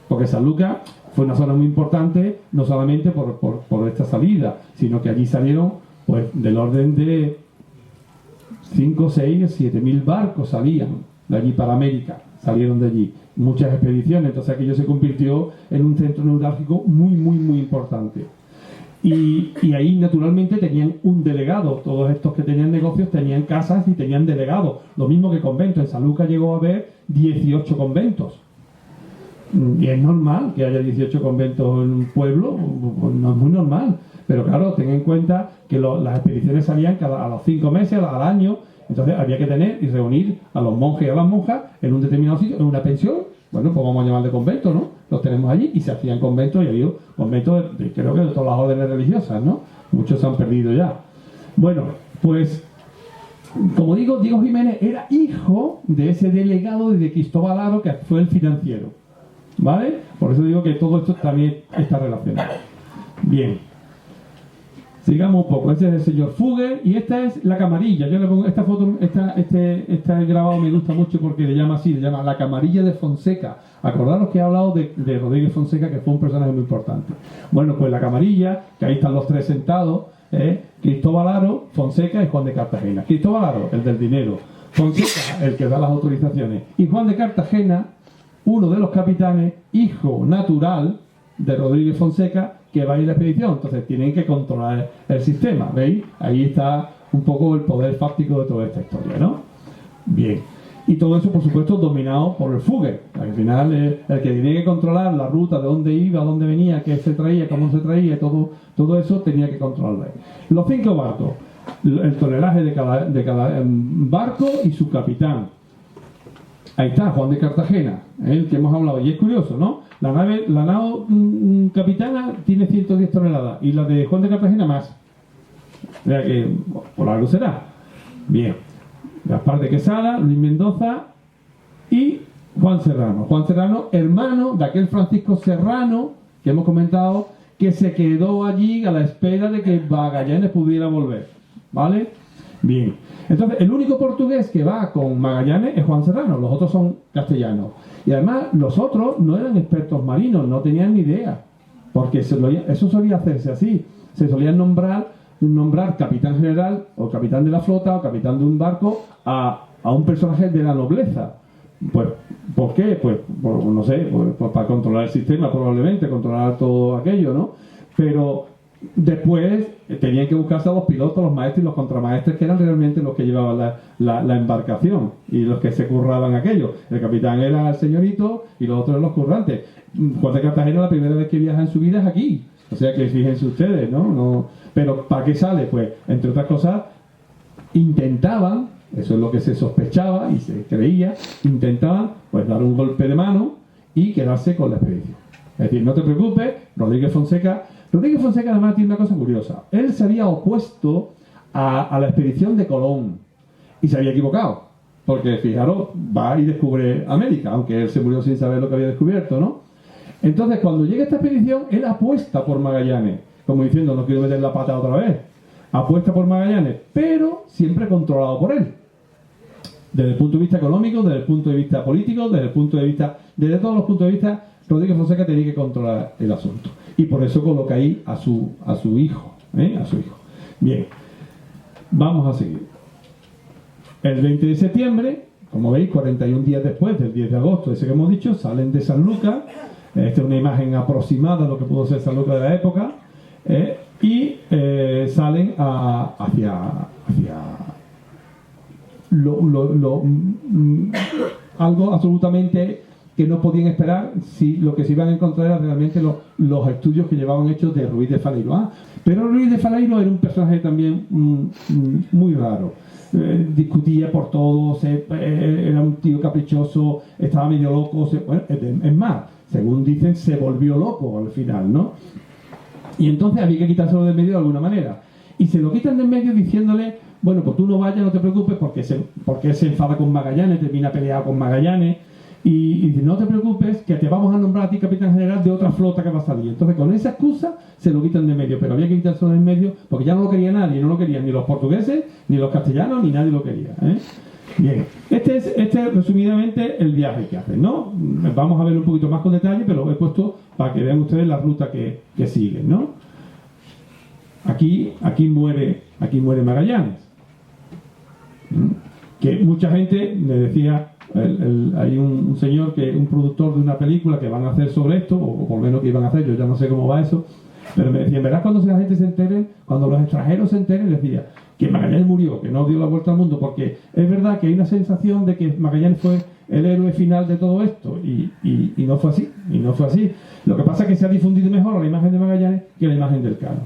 Porque San Lucas fue una zona muy importante, no solamente por esta salida, sino que allí salieron pues del orden de 5, 6, 7 mil barcos salían de allí para América, salieron de allí, muchas expediciones, entonces aquello se convirtió en un centro neurálgico muy, muy, muy importante. Y ahí naturalmente tenían un delegado, todos estos que tenían negocios tenían casas y tenían delegados, lo mismo que conventos. En San Lucas llegó a haber 18 conventos. Y es normal que haya 18 conventos en un pueblo, no es muy normal. Pero claro, ten en cuenta que las expediciones salían a los 5 meses, al año. Entonces había que tener y reunir a los monjes y a las monjas en un determinado sitio, en una pensión. Bueno, pues vamos a llamarle convento, ¿no? Los tenemos allí y se hacían conventos, y ha habido conventos creo que de todas las órdenes religiosas, ¿no? Muchos se han perdido ya. Bueno, pues como digo, Diego Jiménez era hijo de ese delegado de Cristóbal Haro, que fue el financiero. ¿Vale? Por eso digo que todo esto también está relacionado. Bien. Sigamos un poco. Este es el señor Fugger y esta es la camarilla. Yo le pongo esta foto, este grabado me gusta mucho porque le llama así, le llama la camarilla de Fonseca. Acordaros que he hablado de Rodríguez Fonseca, que fue un personaje muy importante. Bueno, pues la camarilla, que ahí están los 3 sentados, Cristóbal Haro, Fonseca y Juan de Cartagena. Cristóbal Haro, el del dinero. Fonseca, el que da las autorizaciones. Y Juan de Cartagena, uno de los capitanes, hijo natural de Rodríguez Fonseca, que va a ir a la expedición. Entonces tienen que controlar el sistema, ¿veis? Ahí está un poco el poder fáctico de toda esta historia, ¿no? Bien. Y todo eso, por supuesto, dominado por el Fugger. Al final, el que tenía que controlar la ruta, de dónde iba, dónde venía, qué se traía, cómo se traía, todo eso tenía que controlarlo. Los 5 barcos, el tonelaje de cada barco y su capitán. Ahí está, Juan de Cartagena, el que hemos hablado. Y es curioso, ¿no? La nave capitana tiene 110 toneladas y la de Juan de Cartagena más. O sea que por algo será. Bien. Gaspar de Quesada, Luis Mendoza y Juan Serrano. Juan Serrano, hermano de aquel Francisco Serrano que hemos comentado, que se quedó allí a la espera de que Magallanes pudiera volver. ¿Vale? Bien. Entonces, el único portugués que va con Magallanes es Juan Serrano, los otros son castellanos. Y además, los otros no eran expertos marinos, no tenían ni idea, porque eso solía hacerse así. Se solían nombrar capitán general o capitán de la flota o capitán de un barco a un personaje de la nobleza. Pues, ¿por qué? Pues, no sé, pues para controlar el sistema probablemente, controlar todo aquello, ¿no? Pero después tenían que buscarse a los pilotos, los maestros y los contramaestres, que eran realmente los que llevaban la embarcación y los que se curraban aquello. El capitán era el señorito y los otros eran los currantes. Juan de Cartagena, la primera vez que viaja en su vida es aquí. O sea que fíjense ustedes, ¿no? Pero ¿para qué sale? Pues, entre otras cosas, intentaban, eso es lo que se sospechaba y se creía, intentaban pues dar un golpe de mano y quedarse con la expedición. Es decir, no te preocupes, Rodríguez Fonseca además tiene una cosa curiosa. Él se había opuesto a la expedición de Colón y se había equivocado. Porque, fijaros, va y descubre América, aunque él se murió sin saber lo que había descubierto, ¿no? Entonces, cuando llega esta expedición, él apuesta por Magallanes, como diciendo, no quiero meter la pata otra vez. Apuesta por Magallanes, pero siempre controlado por él. Desde el punto de vista económico, desde el punto de vista político, desde todos los puntos de vista, Rodríguez Fonseca tenía que controlar el asunto. Y por eso coloca ahí a su hijo, a su hijo. Bien, vamos a seguir. El 20 de septiembre, como veis, 41 días después del 10 de agosto, ese que hemos dicho, salen de San Lucas. Esta es una imagen aproximada de lo que pudo ser San Lucas de la época. Y salen hacia algo absolutamente que no podían esperar, si lo que se iban a encontrar era realmente los estudios que llevaban hechos de Ruiz de Faleiro. Pero Ruiz de Faleiro era un personaje también muy raro. Discutía por todo, era un tío caprichoso, estaba medio loco. Es más, según dicen, se volvió loco al final, ¿no? Y entonces había que quitárselo de en medio de alguna manera. Y se lo quitan de en medio diciéndole, bueno, pues tú no vayas, no te preocupes, porque él se enfada con Magallanes, termina peleado con Magallanes, y dice, no te preocupes, que te vamos a nombrar a ti capitán general de otra flota que va a salir. Entonces, con esa excusa, se lo quitan de en medio, pero había que quitárselo de en medio, porque ya no lo quería nadie, no lo querían ni los portugueses, ni los castellanos, ni nadie lo quería, ¿eh? Bien, este es resumidamente el viaje que hacen, ¿no? Vamos a ver un poquito más con detalle, pero lo he puesto para que vean ustedes la ruta que siguen, ¿no? Aquí muere Magallanes. Que mucha gente me decía, hay un señor, un productor de una película que van a hacer sobre esto, o por lo menos que iban a hacer, yo ya no sé cómo va eso, pero me decían, verás cuando la gente se entere, cuando los extranjeros se enteren, decía que Magallanes murió, que no dio la vuelta al mundo, porque es verdad que hay una sensación de que Magallanes fue el héroe final de todo esto, y no fue así, Lo que pasa es que se ha difundido mejor la imagen de Magallanes que la imagen del Cano.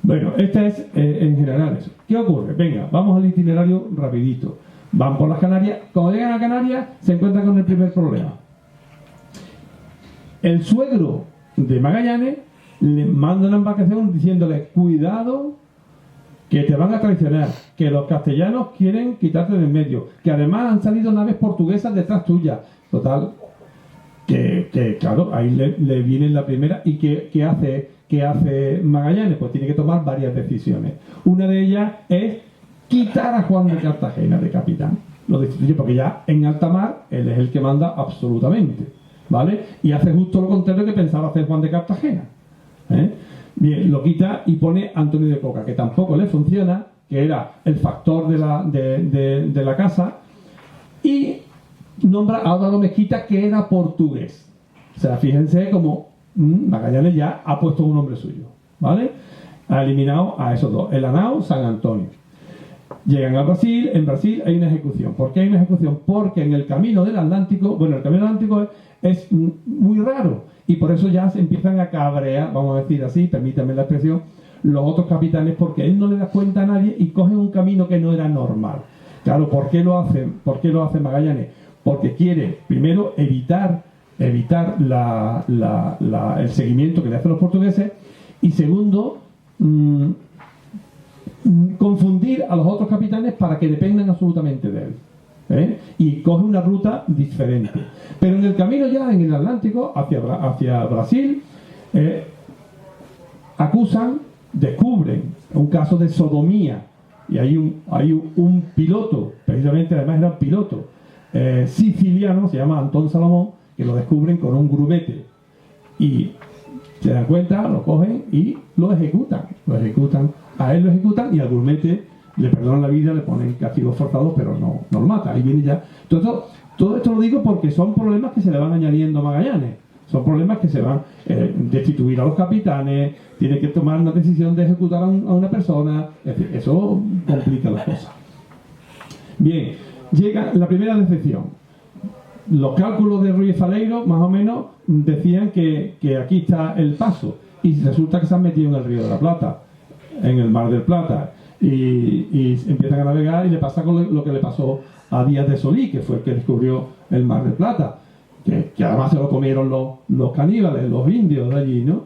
Bueno, esta es en general eso. ¿Qué ocurre? Venga, vamos al itinerario rapidito. Van por las Canarias. Cuando llegan a Canarias se encuentran con el primer problema. El suegro de Magallanes le manda una embarcación diciéndole, cuidado, que te van a traicionar, que los castellanos quieren quitarte de en medio, que además han salido naves portuguesas detrás tuya. Total, que claro, ahí le viene la primera. ¿Y qué hace Magallanes? Pues tiene que tomar varias decisiones. Una de ellas es quitar a Juan de Cartagena de capitán. Lo destituye porque ya en alta mar él es el que manda absolutamente, ¿vale? Y hace justo lo contrario que pensaba hacer Juan de Cartagena, Bien, lo quita y pone a Antonio de Coca, que tampoco le funciona, que era el factor de la casa, y nombra a Álvaro Mezquita, que era portugués. O sea, fíjense como Magallanes ya ha puesto un nombre suyo, ¿vale? Ha eliminado a esos dos, el Henao, San Antonio. Llegan a Brasil, en Brasil hay una ejecución. ¿Por qué hay una ejecución? Porque en el camino del Atlántico, bueno, el camino del Atlántico es muy raro y por eso ya se empiezan a cabrear, vamos a decir así, permítanme la expresión, los otros capitanes, porque él no le da cuenta a nadie y cogen un camino que no era normal. Claro, ¿por qué lo hacen? ¿Por qué lo hace Magallanes? Porque quiere, primero, evitar el seguimiento que le hacen los portugueses y segundo, confundir a los otros capitanes para que dependan absolutamente de él. Y coge una ruta diferente. Pero en el camino ya en el Atlántico hacia Brasil descubren un caso de sodomía y hay un piloto, precisamente además era un piloto siciliano, se llama Antón Salomón, que lo descubren con un grumete y se dan cuenta, lo cogen y lo ejecutan, a él lo ejecutan y al grumete le perdonan la vida, le ponen castigos forzados, pero no lo mata. Ahí viene ya. Todo esto lo digo porque son problemas que se le van añadiendo a Magallanes. Son problemas que se van destituir a los capitanes, tiene que tomar una decisión de ejecutar a una persona. Es decir, eso complica las cosas. Bien, llega la primera decepción. Los cálculos de Ruiz Faleiro, más o menos, decían que aquí está el paso. Y resulta que se han metido en el Río de la Plata, en el Mar del Plata. Y empiezan a navegar y le pasa con lo que le pasó a Díaz de Solí, que fue el que descubrió el Mar del Plata, que además se lo comieron los caníbales, los indios de allí, ¿no?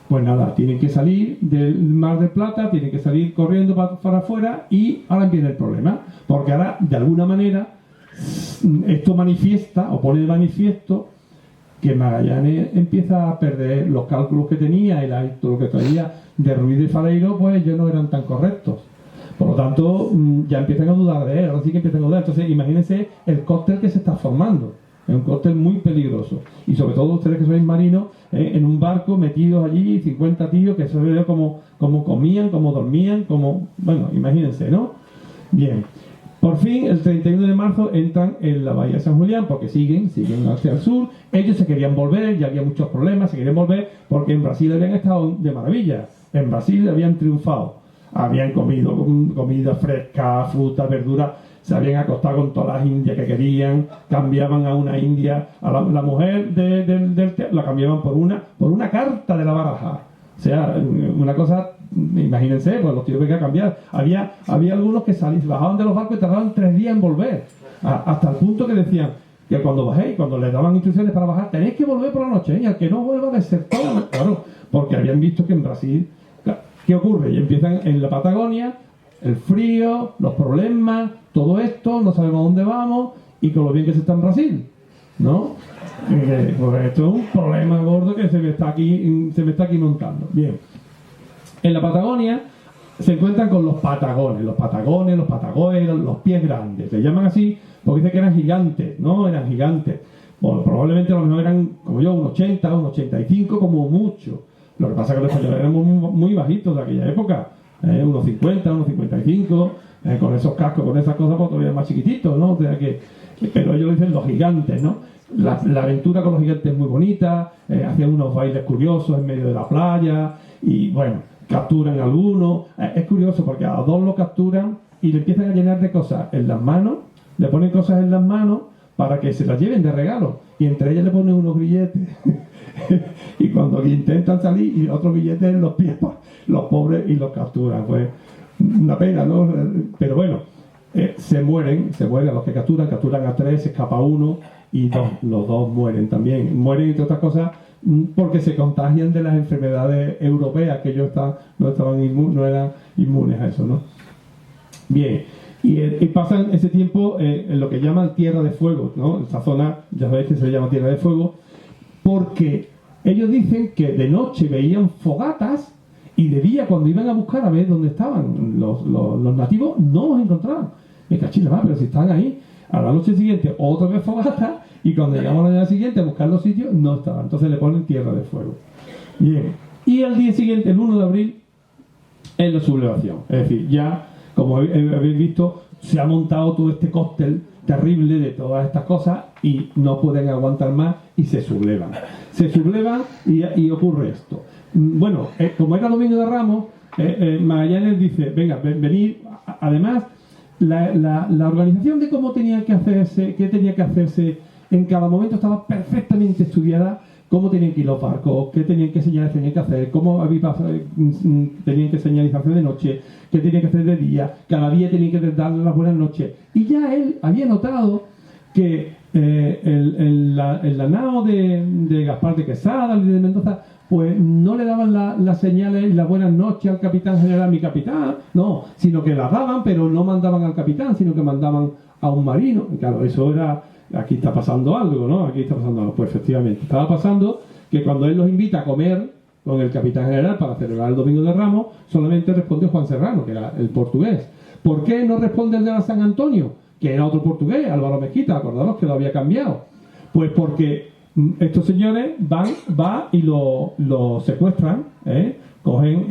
Pues nada, tienen que salir del Mar del Plata, tienen que salir corriendo para afuera y ahora viene el problema, porque ahora de alguna manera esto manifiesta o pone de manifiesto que Magallanes empieza a perder los cálculos que tenía y todo lo que traía de Ruiz de Faleiro, pues ellos no eran tan correctos. Por lo tanto, ya empiezan a dudar de él, ahora sí que empiezan a dudar. Entonces, imagínense el cóctel que se está formando. Es un cóctel muy peligroso. Y sobre todo ustedes que sois marinos, en un barco metidos allí, 50 tíos que se ve como comían, como dormían, bueno, imagínense, ¿no? Bien. Por fin, el 31 de marzo entran en la bahía de San Julián porque siguen hacia el sur. Ellos se querían volver, ya había muchos problemas, se querían volver porque en Brasil habían estado de maravilla. En Brasil habían triunfado. Habían comido comida fresca, fruta, verdura, se habían acostado con todas las indias que querían, cambiaban a una india, a la mujer la cambiaban por una carta de la baraja. O sea, una cosa, imagínense, pues los tíos que cambiar. Había algunos que bajaban de los barcos y tardaban 3 días en volver. Hasta el punto que decían que cuando bajéis, cuando les daban instrucciones para bajar, tenéis que volver por la noche, y al que no vuelva desertó. Claro, porque habían visto que en Brasil, ¿qué ocurre? Y empiezan en la Patagonia, el frío, los problemas, todo esto, no sabemos a dónde vamos, y con lo bien que se está en Brasil, ¿no? Pues esto es un problema gordo que se me está aquí montando. Bien. En la Patagonia se encuentran con los patagones, los patagoeros, los pies grandes. Se llaman así porque dicen que eran gigantes, ¿no? Eran gigantes. Bueno, probablemente a lo mejor eran, como yo, un 80, un 85 como mucho. Lo que pasa es que los españoles eran muy bajitos de aquella época. Unos 50, unos 55, con esos cascos, con esas cosas, pues todavía más chiquititos, ¿no? O sea pero ellos dicen los gigantes, ¿no? La aventura con los gigantes es muy bonita, hacían unos bailes curiosos en medio de la playa, y bueno, capturan a algunos. Es curioso porque a 2 lo capturan y le empiezan a llenar de cosas en las manos, le ponen cosas en las manos para que se las lleven de regalo, y entre ellas le ponen unos grilletes. Y cuando intentan salir, y otros billetes en los pies, los pobres, y los capturan. Pues una pena, ¿no? Pero bueno, se mueren a los que capturan a 3, se escapa uno, y los 2 mueren también. Mueren, entre otras cosas, porque se contagian de las enfermedades europeas, que ellos no eran inmunes a eso, ¿no? Bien, y pasan ese tiempo en lo que llaman Tierra de Fuego, ¿no? Esa zona, ya sabéis que se llama Tierra de Fuego, porque ellos dicen que de noche veían fogatas y de día, cuando iban a buscar a ver dónde estaban los nativos, no los encontraban. Me cachis la madre, pero si están ahí. A la noche siguiente otra vez fogatas, y cuando llegamos a la mañana siguiente a buscar los sitios, no estaban. Entonces le ponen Tierra de Fuego. Bien. Y el día siguiente, el 1 de abril, es la sublevación. Es decir, ya, como habéis visto, se ha montado todo este cóctel terrible de todas estas cosas y no pueden aguantar más y se sublevan. Se sublevan y ocurre esto. Bueno, como era Domingo de Ramos, Magallanes dice, venga, venid. Además, la organización de cómo tenía que hacerse, qué tenía que hacerse en cada momento estaba perfectamente estudiada. Cómo tenían que ir los barcos, qué señales tenían que hacer, cómo tenían que señalizarse de noche, qué tenían que hacer de día, cada día tenían que darle las buenas noches. Y ya él había notado que la nao de Gaspar de Quesada, Luis de Mendoza, pues no le daban las señales y las buenas noches al capitán general, mi capitán, no, sino que las daban, pero no mandaban al capitán, sino que mandaban a un marino. Y claro, eso era... Aquí está pasando algo, ¿no? Aquí está pasando algo. Pues efectivamente, estaba pasando que cuando él los invita a comer con el capitán general para celebrar el Domingo de Ramos, solamente respondió Juan Serrano, que era el portugués. ¿Por qué no responde el de la San Antonio, que era otro portugués, Álvaro Mezquita? Acordaros que lo había cambiado. Pues porque estos señores van y lo secuestran, cogen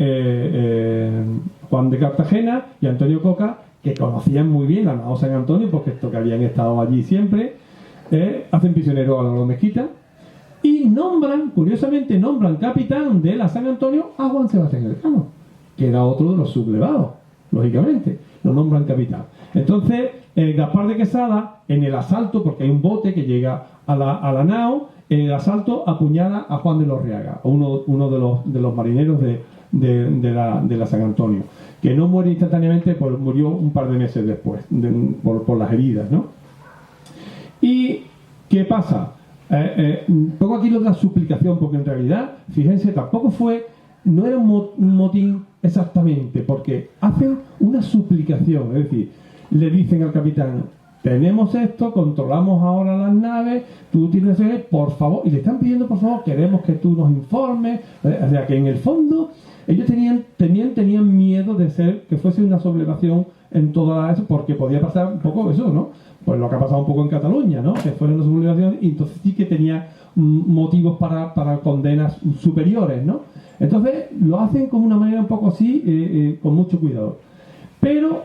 Juan de Cartagena y Antonio Coca, que conocían muy bien la nao San Antonio, porque esto que habían estado allí siempre, hacen prisionero a Álvaro Mezquita y curiosamente nombran capitán de la San Antonio a Juan Sebastián Elcano, que era otro de los sublevados, lógicamente, lo nombran capitán. Entonces, Gaspar de Quesada, en el asalto, porque hay un bote que llega a la nao, en el asalto apuñala a Juan de Lorriaga, uno de los marineros de la San Antonio, que no muere instantáneamente, pues murió un par de meses después, por las heridas, ¿no? ¿Y qué pasa? Pongo aquí lo de la suplicación, porque en realidad, fíjense, no era un motín exactamente, porque hacen una suplicación, es decir, le dicen al capitán, tenemos esto, controlamos ahora las naves, tú tienes que, por favor, y le están pidiendo, por favor, queremos que tú nos informes, o sea, que en el fondo ellos tenían miedo de que fuese una sublevación en toda eso, porque podía pasar un poco eso, ¿no? Pues lo que ha pasado un poco en Cataluña, ¿no? Que fuera una sublevación, y entonces sí que tenía motivos para condenas superiores, ¿no? Entonces lo hacen con una manera un poco así, con mucho cuidado. Pero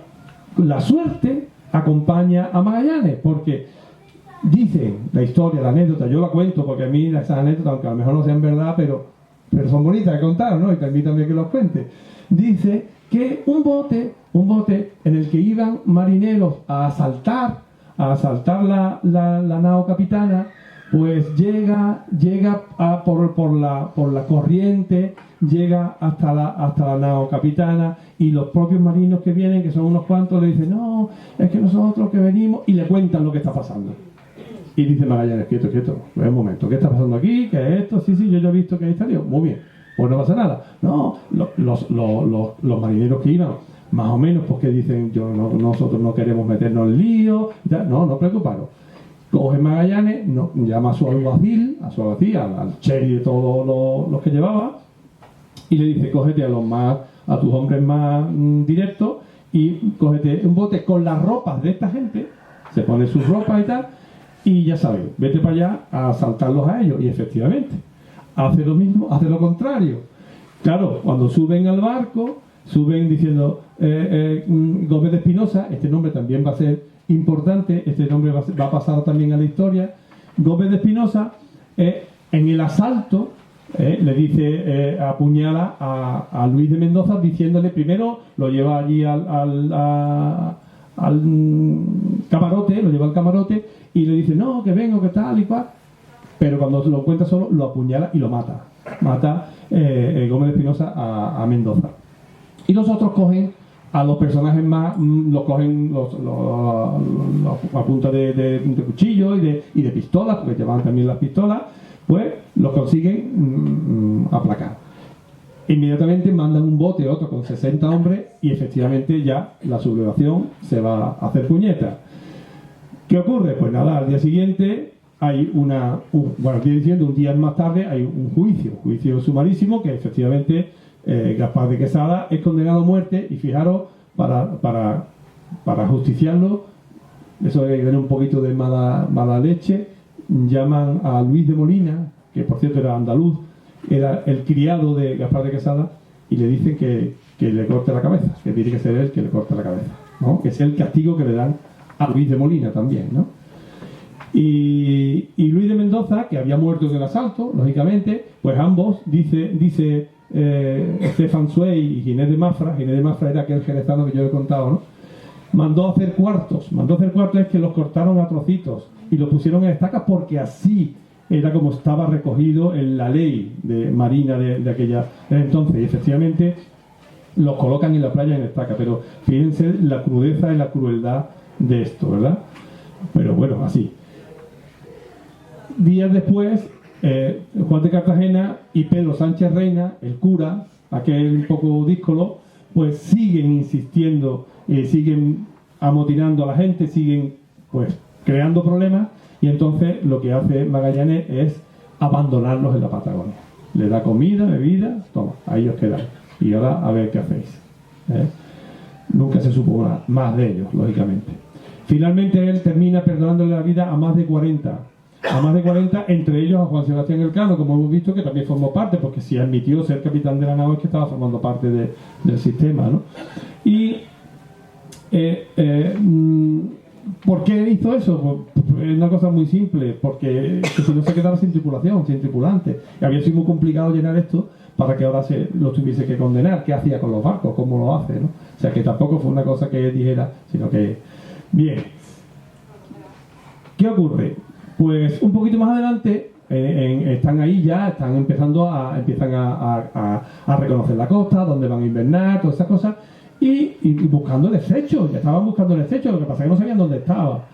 la suerte acompaña a Magallanes, porque dicen la historia, la anécdota, yo la cuento porque a mí esas anécdotas, aunque a lo mejor no sean verdad, pero son bonitas de contar, ¿no? Y permítanme que los cuente. Dice que un bote en el que iban marineros a asaltar la nao capitana, pues llega por la corriente, llega hasta la nao capitana, y los propios marinos que vienen, que son unos cuantos, le dicen, no, es que nosotros que venimos, y le cuentan lo que está pasando. Y dice Magallanes, quieto, un momento, ¿qué está pasando aquí? ¿Qué es esto? Sí, yo ya he visto que ahí salió. Muy bien, pues no pasa nada. No, los marineros que iban, más o menos, porque dicen, nosotros no queremos meternos en lío, no preocuparos. Coge Magallanes, llama a su alguacil, al cherry de todos los que llevaba, y le dice, cógete a tus hombres más directos, y cógete un bote con las ropas de esta gente, se pone sus ropas y tal, y ya sabes, vete para allá a asaltarlos a ellos. Y efectivamente, hace lo mismo, hace lo contrario. Claro, cuando suben al barco, suben diciendo Gómez de Espinosa, este nombre también va a ser importante, este nombre va a pasar también a la historia. Gómez de Espinosa, en el asalto, le dice, apuñala a Luis de Mendoza, diciéndole, primero lo lleva allí al camarote, lo lleva al camarote, y le dice, no, que vengo, que tal y cual, pero cuando se lo encuentra solo, lo apuñala y lo mata. Gómez de Espinosa a Mendoza. Y los otros cogen a los personajes más, los cogen a punta de cuchillo y de pistolas, porque llevaban también las pistolas, pues los consiguen aplacar. Inmediatamente mandan un bote, otro con 60 hombres, y efectivamente ya la sublevación se va a hacer puñeta. ¿Qué ocurre? Pues nada, al día siguiente hay un día más tarde hay un juicio sumarísimo, que efectivamente Gaspar de Quesada es condenado a muerte, y fijaros, para justiciarlo, eso de tener un poquito de mala leche, llaman a Luis de Molina, que por cierto era andaluz, era el criado de Gaspar de Quesada, y le dicen que le corte la cabeza, que tiene que ser él que le corte la cabeza, ¿no? Que es el castigo que le dan a Luis de Molina también, ¿no? Y Luis de Mendoza, que había muerto en el asalto, lógicamente, pues ambos, dice Stefan Zweig y Ginés de Mafra era aquel jerezano que yo he contado, ¿no? Mandó a hacer cuartos es que los cortaron a trocitos y los pusieron en estacas porque así era como estaba recogido en la ley de marina de aquella entonces, y efectivamente los colocan en la playa en estaca, pero fíjense la crudeza y la crueldad de esto, ¿verdad? Pero bueno, así. Días después, Juan de Cartagena y Pedro Sánchez Reina, el cura, aquel un poco díscolo, pues siguen insistiendo, siguen amotinando a la gente, siguen pues creando problemas, y entonces lo que hace Magallanes es abandonarlos en la Patagonia. Le da comida, bebida, toma, ahí os quedáis. Y ahora a ver qué hacéis. Nunca se supo más de ellos, lógicamente. Finalmente él termina perdonándole la vida a más de 40, entre ellos a Juan Sebastián Elcano, como hemos visto, que también formó parte, porque si admitió ser capitán de la nao es que estaba formando parte del sistema, ¿no? Y ¿por qué hizo eso? Pues es una cosa muy simple, porque si no se quedaba sin tripulación, sin tripulante, y había sido muy complicado llenar esto para que ahora se lo tuviese que condenar. ¿Qué hacía con los barcos? ¿Cómo lo hace? ¿No? O sea que tampoco fue una cosa que él dijera, sino que... Bien. ¿Qué ocurre? Pues un poquito más adelante están ahí ya, empiezan a reconocer la costa, dónde van a invernar, todas esas cosas, y buscando el estrecho, ya estaban buscando el estrecho, lo que pasa es que no sabían dónde estaba.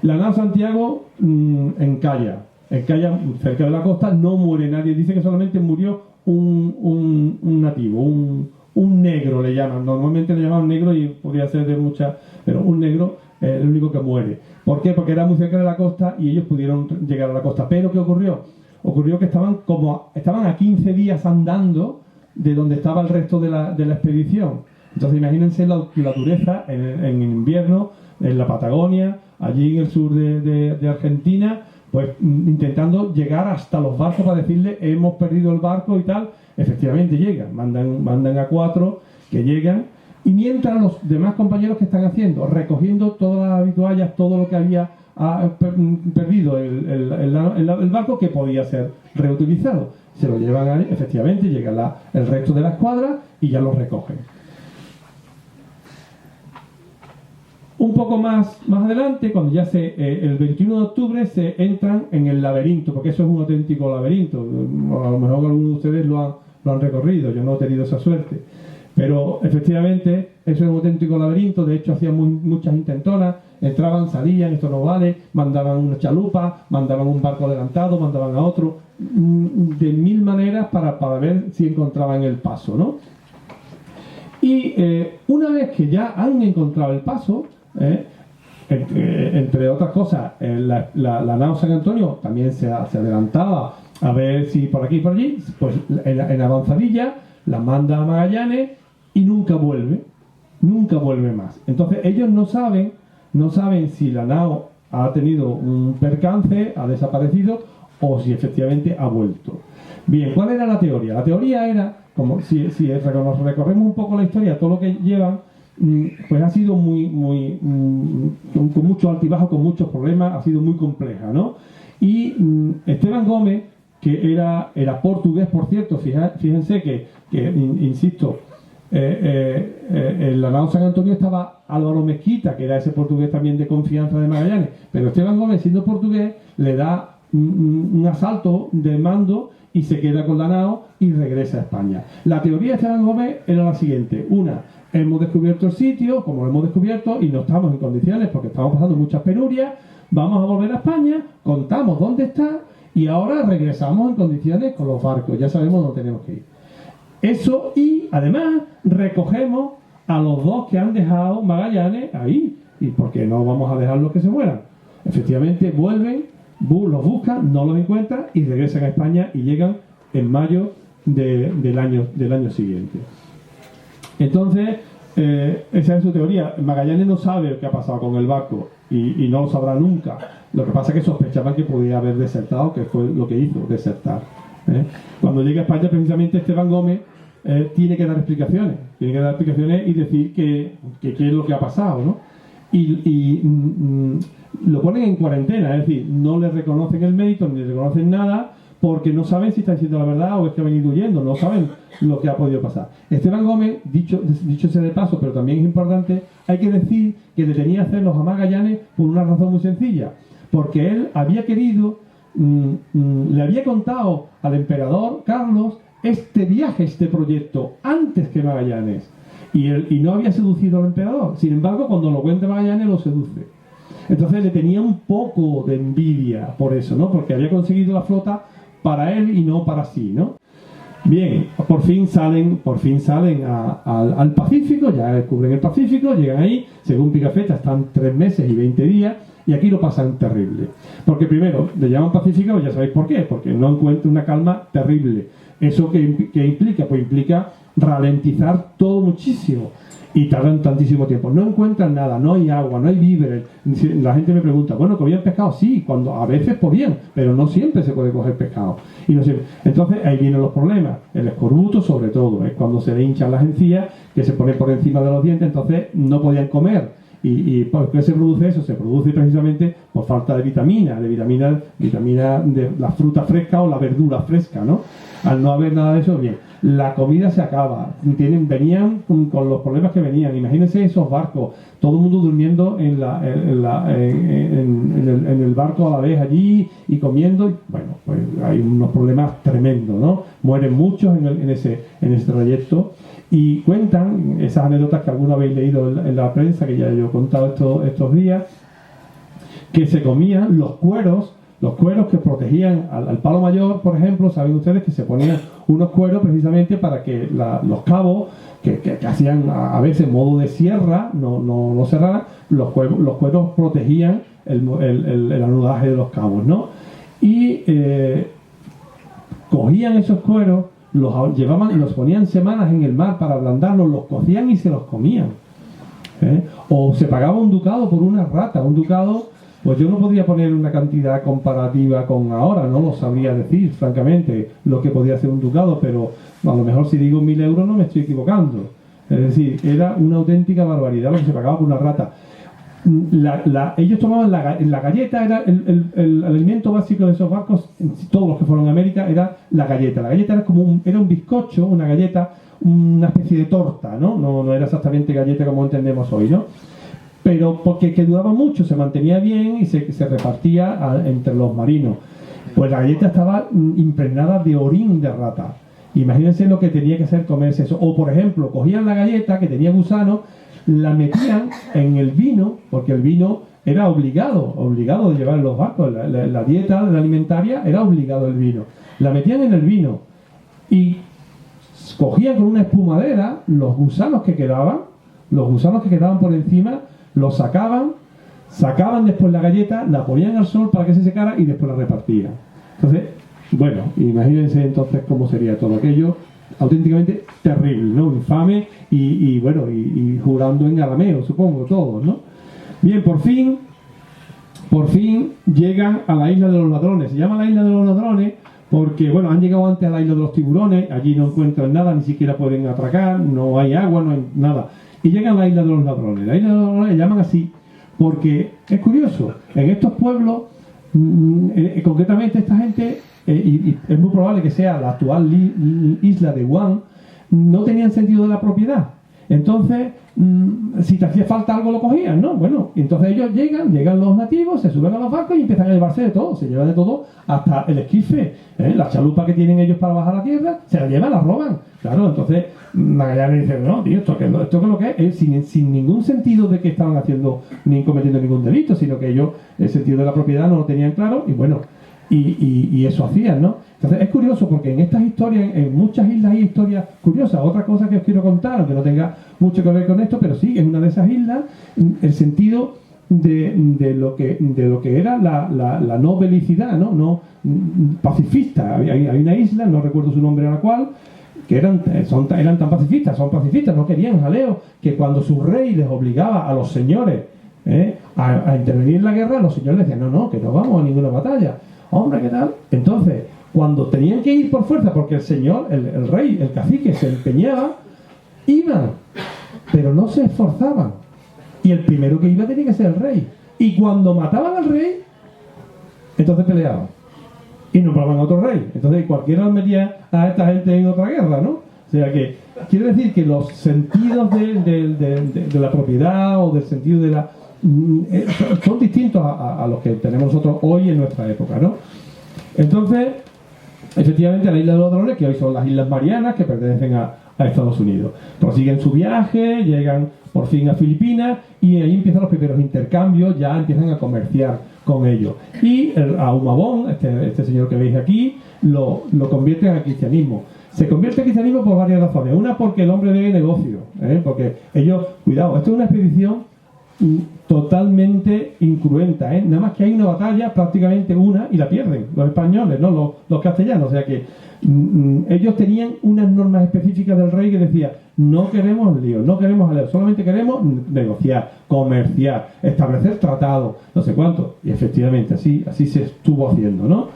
La nao Santiago encalla cerca de la costa, no muere nadie, dice que solamente murió un nativo, un negro le llaman, normalmente le llaman negro y podría ser de muchas, pero un negro es el único que muere. ¿Por qué? Porque era muy cerca de la costa y ellos pudieron llegar a la costa. Pero ¿qué ocurrió? Ocurrió que estaban a 15 días andando de donde estaba el resto de la expedición. Entonces imagínense la dureza en invierno, en la Patagonia, allí en el sur de Argentina, pues intentando llegar hasta los barcos para decirle hemos perdido el barco y tal. Efectivamente llegan, mandan a 4 que llegan, y mientras los demás compañeros que están haciendo, recogiendo todas las vituallas, todo lo que había perdido el barco que podía ser reutilizado, se lo llevan ahí, efectivamente llega el resto de la escuadra y ya lo recogen. Un poco más adelante, cuando ya el 21 de octubre se entran en el laberinto, porque eso es un auténtico laberinto. A lo mejor algunos de ustedes lo han recorrido, yo no he tenido esa suerte. Pero efectivamente eso es un auténtico laberinto. De hecho hacían muchas intentonas, entraban, salían, esto no vale, mandaban una chalupa, mandaban un barco adelantado, mandaban a otro, de mil maneras para ver si encontraban el paso, ¿no? Y una vez que ya han encontrado el paso, entre otras cosas, la nao San Antonio también se adelantaba a ver si por aquí y por allí, pues en avanzadilla la manda a Magallanes y nunca vuelve más. Entonces ellos no saben si la nao ha tenido un percance, ha desaparecido o si efectivamente ha vuelto. Bien, ¿cuál era la teoría? La teoría era, como si recorremos un poco la historia, todo lo que llevan, pues ha sido con mucho altibajo, con muchos problemas, ha sido muy compleja, ¿no? Y Esteban Gómez, que era portugués, por cierto, fíjense que insisto, en la nao San Antonio estaba Álvaro Mezquita, que era ese portugués también de confianza de Magallanes, pero Esteban Gómez, siendo portugués, le da un asalto de mando y se queda con la nao y regresa a España. La teoría de Esteban Gómez era la siguiente: hemos descubierto el sitio, como lo hemos descubierto, y no estamos en condiciones porque estamos pasando muchas penurias, vamos a volver a España, contamos dónde está y ahora regresamos en condiciones con los barcos, ya sabemos dónde tenemos que ir. Eso, y además recogemos a los 2 que han dejado Magallanes ahí, y porque no vamos a dejarlos que se mueran. Efectivamente vuelven, los buscan, no los encuentran y regresan a España y llegan en mayo del año siguiente. Entonces, esa es su teoría. Magallanes no sabe qué ha pasado con el barco y no lo sabrá nunca. Lo que pasa es que sospechaban que podía haber desertado, que fue lo que hizo, desertar. Cuando llega a España, precisamente Esteban Gómez tiene que dar explicaciones y decir qué es lo que ha pasado, ¿no? Y lo ponen en cuarentena, es decir, no le reconocen el mérito ni le reconocen nada, porque no saben si está diciendo la verdad o es que ha venido huyendo, no saben lo que ha podido pasar. Esteban Gómez, dicho sea de paso, pero también es importante, hay que decir que detenía hacerlos a Magallanes por una razón muy sencilla, porque él había querido, le había contado al emperador Carlos este viaje, este proyecto, antes que Magallanes, y no había seducido al emperador. Sin embargo, cuando lo cuenta Magallanes, lo seduce. Entonces le tenía un poco de envidia por eso, ¿no? Porque había conseguido la flota para él y no para sí, ¿no? Bien, por fin salen al Pacífico, ya descubren el Pacífico, llegan ahí, según Pigafetta están 3 meses y 20 días, y aquí lo pasan terrible. Porque primero, le llaman Pacífico, ya sabéis por qué, porque no encuentran una calma terrible. ¿Eso qué implica? Pues implica ralentizar todo muchísimo. Y tardan tantísimo tiempo. No encuentran nada, no hay agua, no hay víveres. La gente me pregunta, bueno, ¿comían pescado? Sí, cuando a veces podían, pero no siempre se puede coger pescado. Y no siempre. Entonces ahí vienen los problemas. El escorbuto, sobre todo, es cuando se le hinchan las encías, que se ponen por encima de los dientes, entonces no podían comer. ¿Y por qué se produce eso? Se produce precisamente por falta de vitamina de la fruta fresca o la verdura fresca, ¿no? Al no haber nada de eso, bien, la comida se acaba, venían con los problemas que venían. Imagínense esos barcos, todo el mundo durmiendo en el barco a la vez allí y comiendo. Bueno, pues hay unos problemas tremendos, ¿no? Mueren muchos en ese trayecto. Y cuentan esas anécdotas que alguna habéis leído en la prensa, que ya yo he contado estos días, que se comían los cueros que protegían al palo mayor, por ejemplo. Saben ustedes que se ponían unos cueros precisamente para que los cabos, que hacían a veces modo de sierra, no cerraran, los cueros protegían el anudaje de los cabos, ¿no? Y cogían esos cueros, los llevaban y los ponían semanas en el mar para ablandarlos, los cocían y se los comían. O se pagaba un ducado por una rata. Un ducado, pues yo no podría poner una cantidad comparativa con ahora, no lo sabría decir, francamente, lo que podía ser un ducado, pero a lo mejor si digo 1.000 euros no me estoy equivocando. Es decir, era una auténtica barbaridad lo que se pagaba por una rata. Ellos tomaban la galleta, era el alimento básico de esos barcos, todos los que fueron a América, era la galleta. La galleta era un bizcocho, una galleta, una especie de torta, ¿no? No era exactamente galleta como entendemos hoy, ¿no? Pero porque que duraba mucho, se mantenía bien y se repartía entre los marinos. Pues la galleta estaba impregnada de orín de rata. Imagínense lo que tenía que ser comerse eso. O, por ejemplo, cogían la galleta que tenía gusano, la metían en el vino, porque el vino era obligado de llevar en los barcos. La dieta alimentaria era obligado el vino. La metían en el vino y cogían con una espumadera los gusanos que quedaban por encima, los sacaban después la galleta, la ponían al sol para que se secara y después la repartían. Entonces, bueno, imagínense entonces cómo sería todo aquello. Auténticamente terrible, ¿no? Infame y jurando en arameo, supongo, todos, ¿no? Bien, por fin llegan a la isla de los ladrones. Se llama la isla de los ladrones porque, bueno, han llegado antes a la isla de los tiburones, allí no encuentran nada, ni siquiera pueden atracar, no hay agua, no hay nada. Y llegan a la isla de los ladrones. La isla de los ladrones le llaman así porque es curioso, en estos pueblos, concretamente esta gente, y es muy probable que sea la actual isla de Guam, no tenían sentido de la propiedad. Entonces, si te hacía falta algo lo cogían, ¿no? Bueno, entonces ellos llegan los nativos, se suben a los barcos y empiezan a llevarse de todo. Se llevan de todo, hasta el esquife, la chalupa que tienen ellos para bajar a la tierra, se la llevan, la roban. Claro, entonces Magallanes dice, no, tío, esto que es lo que es, sin ningún sentido de que estaban haciendo ni cometiendo ningún delito, sino que ellos el sentido de la propiedad no lo tenían claro y bueno, y eso hacían, ¿no? Entonces es curioso porque en estas historias, en muchas islas hay historias curiosas. Otra cosa que os quiero contar, aunque no tenga mucho que ver con esto, pero sí, en una de esas islas, el sentido de lo que era la no belicidad, no pacifista. Hay una isla, no recuerdo su nombre ahora cuál, que eran tan pacifistas, son pacifistas, no querían jaleo, que cuando su rey les obligaba a los señores a intervenir en la guerra, los señores decían, no, que no vamos a ninguna batalla. Hombre, ¿qué tal? Entonces, cuando tenían que ir por fuerza, porque el señor, el rey, el cacique se empeñaba, iban, pero no se esforzaban. Y el primero que iba tenía que ser el rey. Y cuando mataban al rey, entonces peleaban. y nombraban a otro rey. Entonces cualquiera metía a esta gente en otra guerra, ¿no? O sea que quiere decir que los sentidos de la propiedad o del sentido de la... son distintos a los que tenemos nosotros hoy en nuestra época, ¿no? Entonces, efectivamente, la isla de los Ladrones, que hoy son las Islas Marianas, que pertenecen a Estados Unidos, prosiguen su viaje, llegan por fin a Filipinas y ahí empiezan los primeros intercambios, ya empiezan a comerciar con ellos. Y a Humabón, este señor que veis aquí, lo convierte al cristianismo. Se convierte en cristianismo por varias razones. Una, porque el hombre ve negocio, porque ellos, cuidado, esto es una expedición totalmente incruenta, nada más que hay una batalla, prácticamente una, y la pierden los españoles, no los castellanos. O sea que ellos tenían unas normas específicas del rey que decía: no queremos lío, no queremos jaleo, solamente queremos negociar, comerciar, establecer tratados, no sé cuánto. Y efectivamente así se estuvo haciendo, ¿no?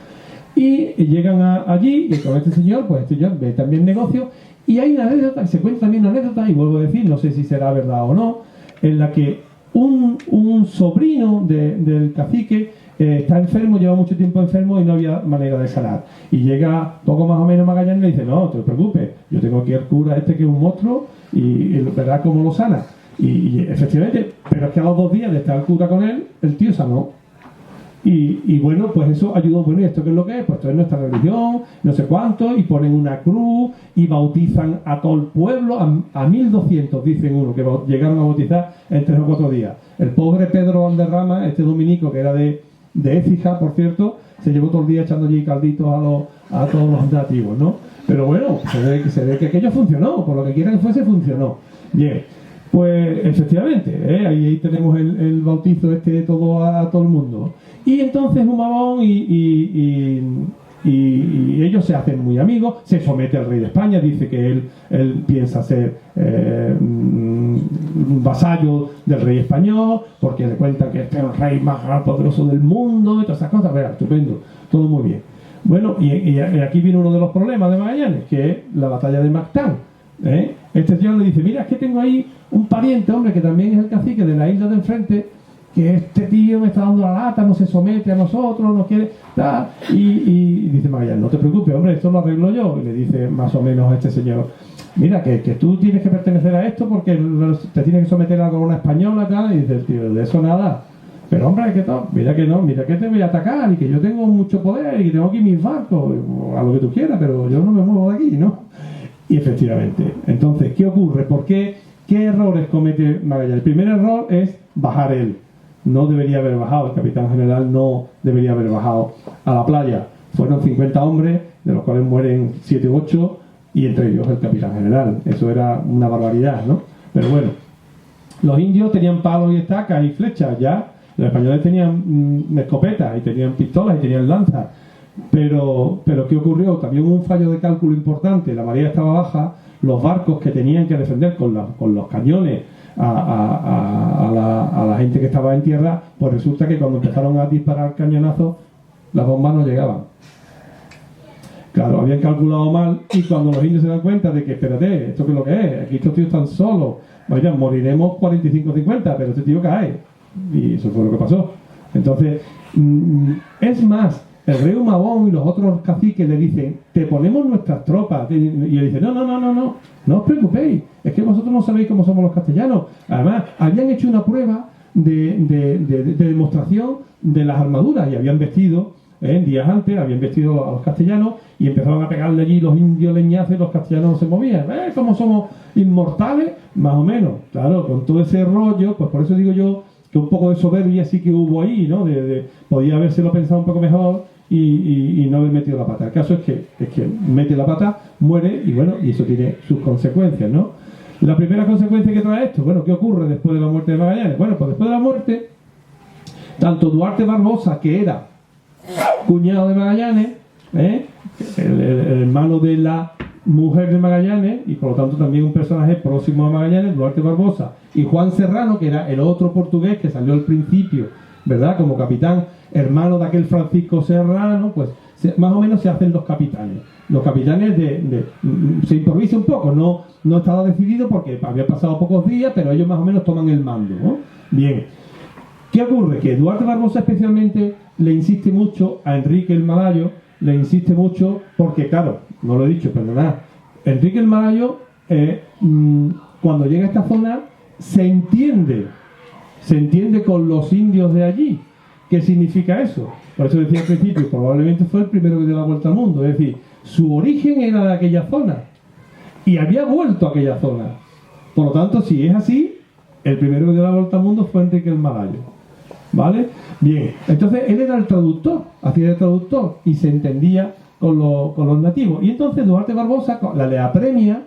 Y llegan allí, y con este señor, pues este señor ve también negocio, y hay una anécdota, se cuenta también una anécdota, y vuelvo a decir, no sé si será verdad o no, en la que un sobrino del cacique está enfermo, lleva mucho tiempo enfermo y no había manera de sanar. Y llega poco más o menos Magallanes y le dice: no, no te preocupes, yo tengo aquí el cura este que es un monstruo y verás cómo lo sana. Y efectivamente, pero es que a los 2 días de estar el cura con él, el tío sanó. Y bueno, pues eso ayudó. Bueno, ¿y esto qué es lo que es? Pues esto es nuestra religión, no sé cuánto, y ponen una cruz y bautizan a todo el pueblo, a 1200, dicen uno, que llegaron a bautizar en 3 o 4 días. El pobre Pedro Valderrama, este dominico que era de Écija, por cierto, se llevó todo el día echando allí calditos a todos los nativos, ¿no? Pero bueno, se ve que aquello funcionó, por lo que quiera que fuese, funcionó. Bien, pues efectivamente, ahí tenemos el bautizo todo a todo el mundo. Y entonces Humabón y ellos se hacen muy amigos, se somete al rey de España, dice que él piensa ser vasallo del rey español, porque le cuentan que este es el rey más poderoso del mundo y todas esas cosas. Vea, estupendo, todo muy bien. Bueno, y aquí viene uno de los problemas de Magallanes, que es la batalla de Mactán. Este señor le dice: mira, es que tengo ahí un pariente, hombre, que también es el cacique de la isla de enfrente, que este tío me está dando la lata, no se somete a nosotros, no quiere tal. Y dice Magallanes: no te preocupes, hombre, esto lo arreglo yo. Y le dice más o menos a este señor: mira, que tú tienes que pertenecer a esto porque te tienes que someter a la corona española, tal. Y dice el tío: de eso nada. Pero hombre, que todo, mira que no, mira que te voy a atacar y que yo tengo mucho poder y que tengo aquí mis barcos, a lo que tú quieras, pero yo no me muevo de aquí, ¿no? Y efectivamente, entonces, ¿qué ocurre? ¿Por qué? ¿Qué errores comete Magallanes? El primer error es bajar él. No debería haber bajado, el capitán general no debería haber bajado a la playa. Fueron 50 hombres, de los cuales mueren 7 u 8, y entre ellos el capitán general. Eso era una barbaridad, ¿no? Pero bueno, los indios tenían palos y estacas y flechas, ya. Los españoles tenían escopetas y tenían pistolas y tenían lanzas. Pero ¿qué ocurrió? También hubo un fallo de cálculo importante. La marea estaba baja, los barcos que tenían que defender con los cañones a la gente que estaba en tierra, pues resulta que cuando empezaron a disparar cañonazos, las bombas no llegaban. Claro, habían calculado mal, y cuando los indios se dan cuenta de que, espérate, ¿esto qué es lo que es? Aquí estos tíos están solos, vaya, moriremos 45-50, pero este tío cae. Y eso fue lo que pasó. Entonces, es más, el rey Humabón y los otros caciques le dicen: te ponemos nuestras tropas. Y él dice: no os preocupéis, es que vosotros no sabéis cómo somos los castellanos. Además, habían hecho una prueba de demostración de las armaduras y habían vestido, días antes, habían vestido a los castellanos y empezaron a pegarle allí los indios leñazos y los castellanos no se movían. ¿Cómo somos inmortales? Más o menos. Claro, con todo ese rollo, pues por eso digo yo que un poco de soberbia sí que hubo ahí, ¿no? Podía habérselo pensado un poco mejor y no haber metido la pata. El caso es que mete la pata, muere, y bueno, y eso tiene sus consecuencias, ¿no? La primera consecuencia que trae esto, bueno, ¿qué ocurre después de la muerte de Magallanes? Bueno, pues después de la muerte, tanto Duarte Barbosa, que era cuñado de Magallanes, el hermano de la mujer de Magallanes, y por lo tanto también un personaje próximo a Magallanes, Duarte Barbosa, y Juan Serrano, que era el otro portugués que salió al principio, ¿verdad?, como capitán, hermano de aquel Francisco Serrano, pues más o menos se hacen los capitanes. Los capitanes se improvisa un poco, no estaba decidido porque había pasado pocos días, pero ellos más o menos toman el mando, ¿no? Bien, ¿qué ocurre? Que Duarte Barbosa especialmente le insiste mucho a Enrique el Malayo le insiste mucho, porque claro, no lo he dicho, perdonad, Enrique el Malayo, cuando llega a esta zona, se entiende con los indios de allí. ¿Qué significa eso? Por eso decía al principio, probablemente fue el primero que dio la vuelta al mundo, es decir, su origen era de aquella zona y había vuelto a aquella zona. Por lo tanto, si es así, el primero que dio la vuelta al mundo fue Enrique el Malayo. ¿Vale? Bien, entonces él era el traductor, hacía de traductor y se entendía con los nativos. Y entonces Duarte Barbosa le apremia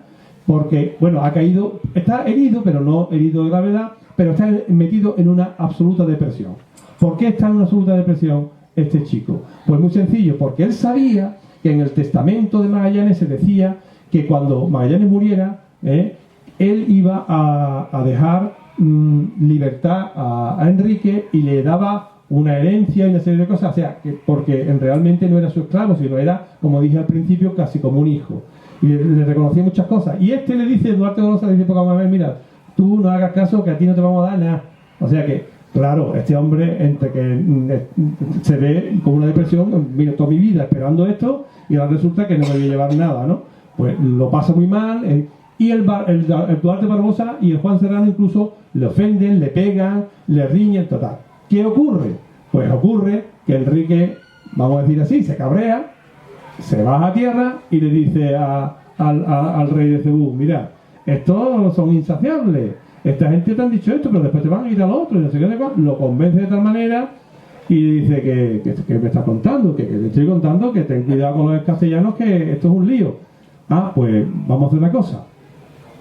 porque, bueno, ha caído, está herido, pero no herido de gravedad, pero está metido en una absoluta depresión. ¿Por qué está en una absoluta depresión este chico? Pues muy sencillo, porque él sabía que en el testamento de Magallanes se decía que cuando Magallanes muriera, él iba a dejar libertad a Enrique y le daba una herencia y una serie de cosas, o sea, porque realmente no era su esclavo, sino era, como dije al principio, casi como un hijo. Y le reconocía muchas cosas. Y le dice, Duarte Barbosa le dice, poca mamá, mira, tú no hagas caso, que a ti no te vamos a dar nada. O sea que, claro, este hombre, entre que se ve con una depresión, mira, toda mi vida esperando esto, y ahora resulta que no me voy a llevar nada, ¿no? Pues lo pasa muy mal, y el Duarte Barbosa y el Juan Serrano incluso le ofenden, le pegan, le riñen, total. ¿Qué ocurre? Pues ocurre que Enrique, vamos a decir así, se cabrea, se baja a tierra y le dice al rey de Cebú, mira, estos son insaciables, esta gente te han dicho esto, pero después te van a ir al otro, y no sé qué, lo convence de tal manera y dice que me está contando, que te estoy contando, que ten cuidado con los castellanos, que esto es un lío. Pues vamos a hacer una cosa.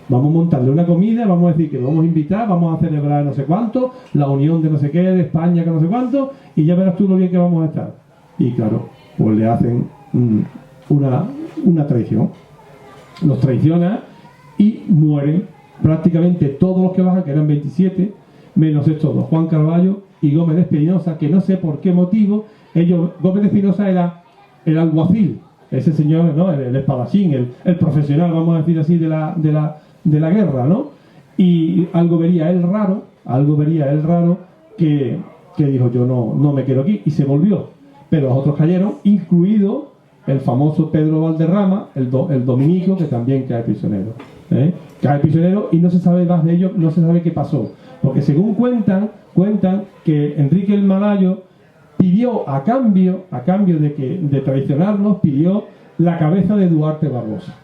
Vamos a montarle una comida, vamos a decir que lo vamos a invitar, vamos a celebrar no sé cuánto, la unión de no sé qué, de España que no sé cuánto, y ya verás tú lo bien que vamos a estar. Y claro, pues le hacen una traición. Los traiciona y mueren prácticamente todos los que bajan, que eran 27, menos estos dos, Juan Carballo y Gómez de Espinosa, que no sé por qué motivo, Gómez de Espinosa era el alguacil, ese señor, ¿no? el espadachín, el profesional, vamos a decir así, de la guerra, ¿no? Y algo vería él raro que dijo, yo no me quedo aquí, y se volvió. Pero los otros cayeron, incluido el famoso Pedro Valderrama, el dominico, que también cae prisionero. Cae prisionero y no se sabe más de ello, no se sabe qué pasó. Porque según cuentan que Enrique el Malayo pidió a cambio de traicionarlos, pidió la cabeza de Duarte Barbosa.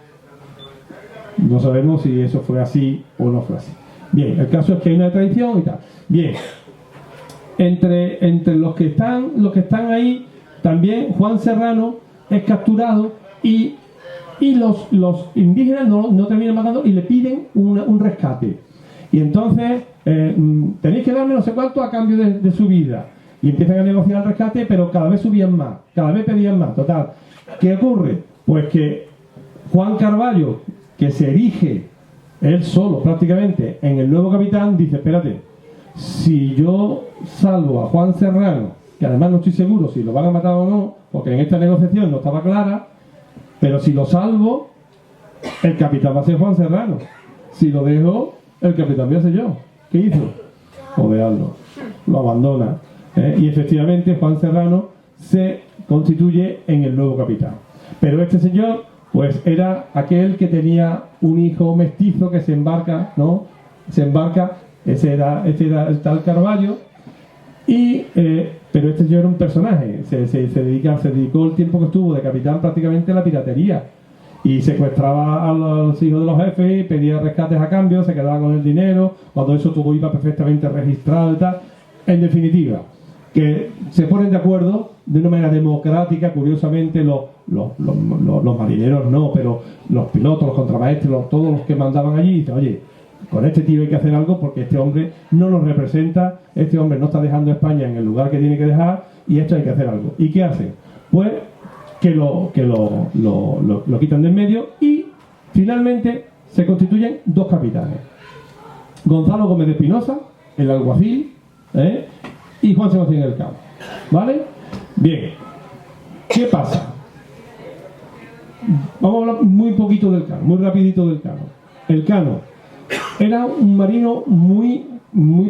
No sabemos si eso fue así o no fue así. Bien, el caso es que hay una traición y tal. Bien, entre los que están ahí, también Juan Serrano es capturado y los indígenas no terminan matando y le piden un rescate. Y entonces, tenéis que darme no sé cuánto a cambio de su vida. Y empiezan a negociar el rescate, pero cada vez subían más, cada vez pedían más. Total, ¿qué ocurre? Pues que Juan Carballo, que se erige él solo prácticamente en el nuevo capitán, dice, espérate, si yo salvo a Juan Serrano, que además no estoy seguro si lo van a matar o no, porque en esta negociación no estaba clara, pero si lo salvo, el capitán va a ser Juan Serrano. Si lo dejo, el capitán voy a ser yo. ¿Qué hizo? Jodearlo. Lo abandona. Y efectivamente Juan Serrano se constituye en el nuevo capitán. Pero este señor, pues era aquel que tenía un hijo mestizo que se embarca, ¿no? Este era el tal Carballo. Pero este señor era un personaje. Se dedicó el tiempo que estuvo de capitán prácticamente a la piratería. Y secuestraba a los hijos de los jefes, pedía rescates a cambio, se quedaba con el dinero, cuando eso todo iba perfectamente registrado y tal. En definitiva, que se ponen de acuerdo de una manera democrática, curiosamente los marineros no, pero los pilotos, los contramaestres, todos los que mandaban allí, dicen, oye, con este tío hay que hacer algo porque este hombre no nos representa, este hombre no está dejando a España en el lugar que tiene que dejar y esto hay que hacer algo. ¿Y qué hacen? Pues que lo quitan de en medio y finalmente se constituyen dos capitanes. Gonzalo Gómez de Espinosa, el alguacil, y Juan Sebastián Elcano. ¿Vale? Bien. ¿Qué pasa? Vamos a hablar muy poquito del Cano, muy rapidito del Cano. El Cano era un marino muy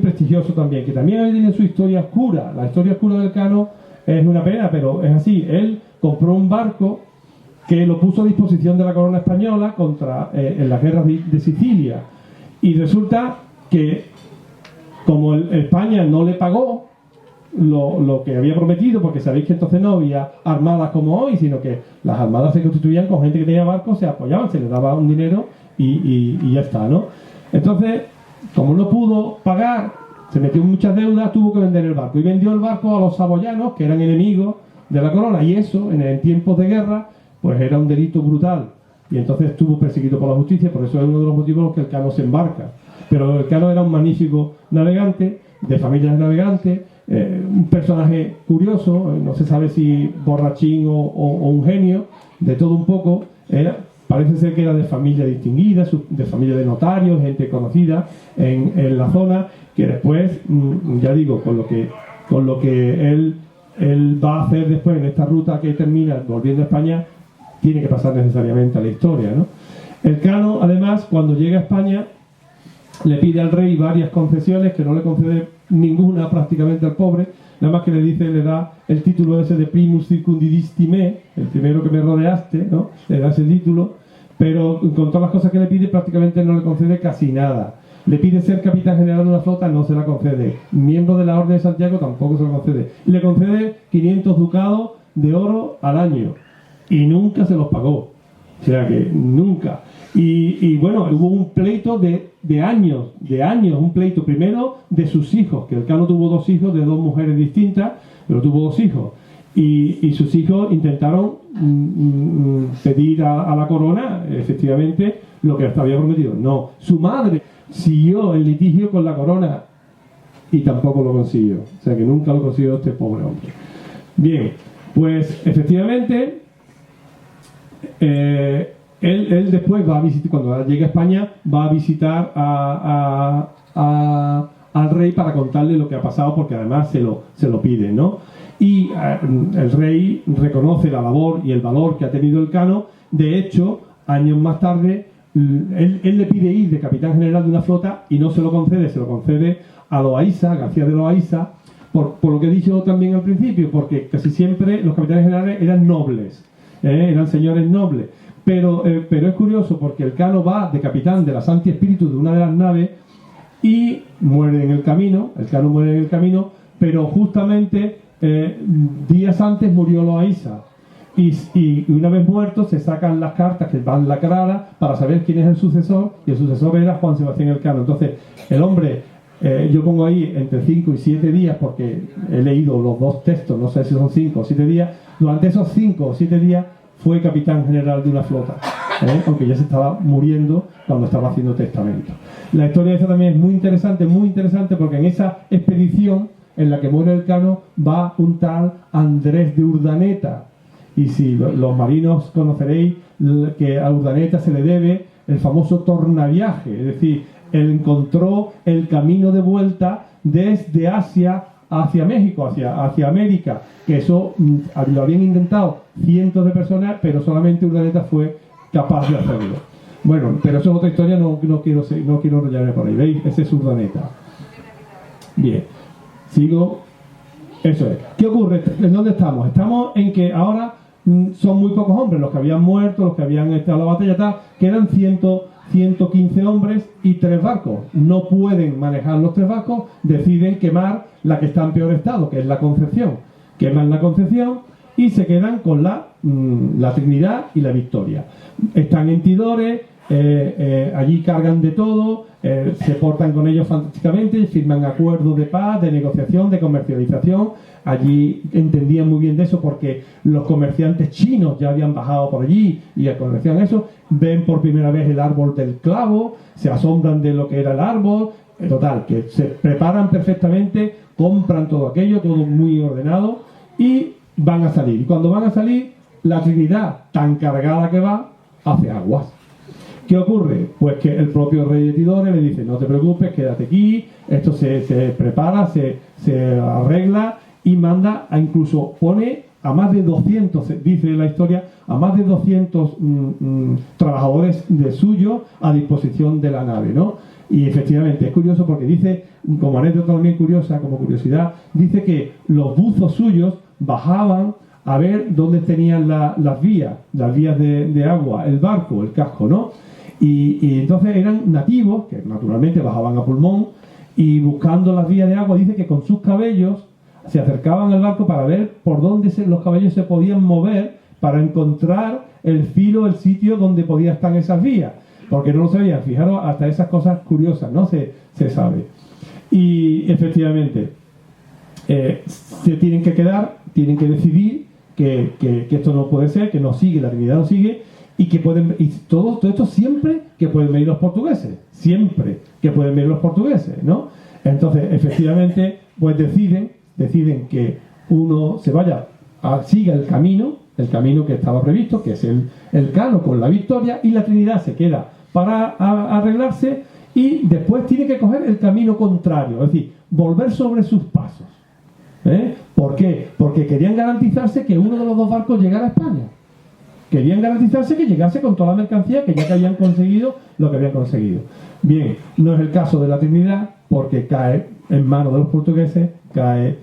prestigioso también, que también tiene su historia oscura. La historia oscura del Cano es una pena, pero es así. Él compró un barco que lo puso a disposición de la corona española en las guerras de Sicilia. Y resulta que, como España no le pagó lo que había prometido, porque sabéis que entonces no había armadas como hoy, sino que las armadas se constituían con gente que tenía barcos, se apoyaban, se les daba un dinero y ya está, ¿no? Entonces, como no pudo pagar, se metió en muchas deudas, tuvo que vender el barco. Y vendió el barco a los saboyanos, que eran enemigos de la corona, y eso, en tiempos de guerra, pues era un delito brutal. Y entonces estuvo perseguido por la justicia, por eso es uno de los motivos por los que el Cano se embarca. Pero el Cano era un magnífico navegante, de familia de navegantes, un personaje curioso, no se sabe si borrachín o un genio, de todo un poco. Parece ser que era de familia distinguida, de familia de notarios, gente conocida en la zona, que después, ya digo, con lo que él va a hacer después en esta ruta que termina volviendo a España, tiene que pasar necesariamente a la historia, ¿no? El Cano, además, cuando llega a España, le pide al rey varias concesiones que no le concede ninguna prácticamente al pobre, nada más que le da el título ese de primus circundidis me, el primero que me rodeaste, ¿no? Le da ese título, pero con todas las cosas que le pide prácticamente no le concede casi nada. Le pide ser capitán general de una flota, no se la concede. Miembro de la Orden de Santiago, tampoco se la concede. Le concede 500 ducados de oro al año y nunca se los pagó. O sea que nunca. Y bueno, hubo un pleito de años, un pleito primero de sus hijos, que el Cano tuvo 2 hijos de 2 mujeres distintas, pero tuvo 2 hijos. Y sus hijos intentaron pedir a la corona, efectivamente, lo que hasta había prometido. No, su madre siguió el litigio con la corona y tampoco lo consiguió. O sea que nunca lo consiguió este pobre hombre. Bien, pues efectivamente, él después va a visitar, cuando llegue a España, va a visitar al rey para contarle lo que ha pasado, porque además se lo pide, ¿no? Y el rey reconoce la labor y el valor que ha tenido el Cano. De hecho, años más tarde, él le pide ir de capitán general de una flota y no se lo concede a Loaiza, García de Loaiza, por lo que he dicho también al principio, porque casi siempre los capitanes generales eran nobles, eran señores nobles. Pero es curioso porque el Cano va de capitán de la Santi Espíritu de una de las naves y muere en el camino. El Cano muere en el camino, pero justamente días antes murió Loaiza. Y una vez muerto se sacan las cartas que van lacradas para saber quién es el sucesor, y el sucesor era Juan Sebastián Elcano. Entonces el hombre, yo pongo ahí entre 5 y 7 días porque he leído los 2 textos, no sé si son 5 o 7 días. Durante esos 5 o 7 días fue capitán general de una flota, aunque ya se estaba muriendo cuando estaba haciendo testamento. La historia de esa también es muy interesante porque en esa expedición en la que muere el Cano va un tal Andrés de Urdaneta. Y si los marinos conoceréis que a Urdaneta se le debe el famoso tornaviaje, es decir, él encontró el camino de vuelta desde Asia hacia México, hacia América, que eso lo habían intentado cientos de personas, pero solamente Urdaneta fue capaz de hacerlo. Bueno, pero eso es otra historia, no quiero enrollarme por ahí, ¿veis? Ese es Urdaneta. Bien, sigo. Eso es. ¿Qué ocurre? ¿En dónde estamos? Estamos en que ahora son muy pocos hombres, los que habían muerto, los que habían estado en la batalla, tal, quedan 115 hombres y 3 barcos. No pueden manejar los 3 barcos, deciden quemar la que está en peor estado, que es la Concepción. Queman la Concepción y se quedan con la Trinidad y la Victoria. Están en Tidores, allí cargan de todo, se portan con ellos fantásticamente, firman acuerdos de paz, de negociación, de comercialización. Allí entendían muy bien de eso porque los comerciantes chinos ya habían bajado por allí y conocían eso. Ven por primera vez el árbol del clavo, se asombran de lo que era el árbol. Total, que se preparan perfectamente, compran todo aquello, todo muy ordenado y van a salir. Y cuando van a salir, la Trinidad, tan cargada que va, hace aguas. ¿Qué ocurre? Pues que el propio rey de Tidores le dice: no te preocupes, quédate aquí, esto se prepara, se arregla, y manda incluso pone a más de 200, dice la historia, a más de 200 trabajadores de suyo a disposición de la nave, ¿no? Y efectivamente es curioso porque dice, como anécdota también curiosa, como curiosidad, dice que los buzos suyos bajaban a ver dónde tenían las vías de agua, el barco, el casco, ¿no? Y entonces eran nativos, que naturalmente bajaban a pulmón, y buscando las vías de agua, dice que con sus cabellos se acercaban al barco para ver por dónde los cabellos se podían mover para encontrar el filo, el sitio donde podían estar esas vías, porque no lo sabían. Fijaros, hasta esas cosas curiosas, ¿no? Se sabe. Y efectivamente, se tienen que quedar, tienen que decidir que esto no puede ser, que no sigue, la Trinidad no sigue, y que pueden, y todo esto siempre que pueden venir los portugueses, siempre que pueden venir los portugueses, ¿no? Entonces, efectivamente, pues deciden que uno se vaya, siga el camino que estaba previsto, que es el Cano con la Victoria, y la Trinidad se queda para arreglarse, y después tiene que coger el camino contrario, es decir, volver sobre sus pasos. ¿Por qué? Porque querían garantizarse que uno de los dos barcos llegara a España. Querían garantizarse que llegase con toda la mercancía que habían conseguido lo que habían conseguido. Bien, no es el caso de la Trinidad, porque cae en manos de los portugueses, caen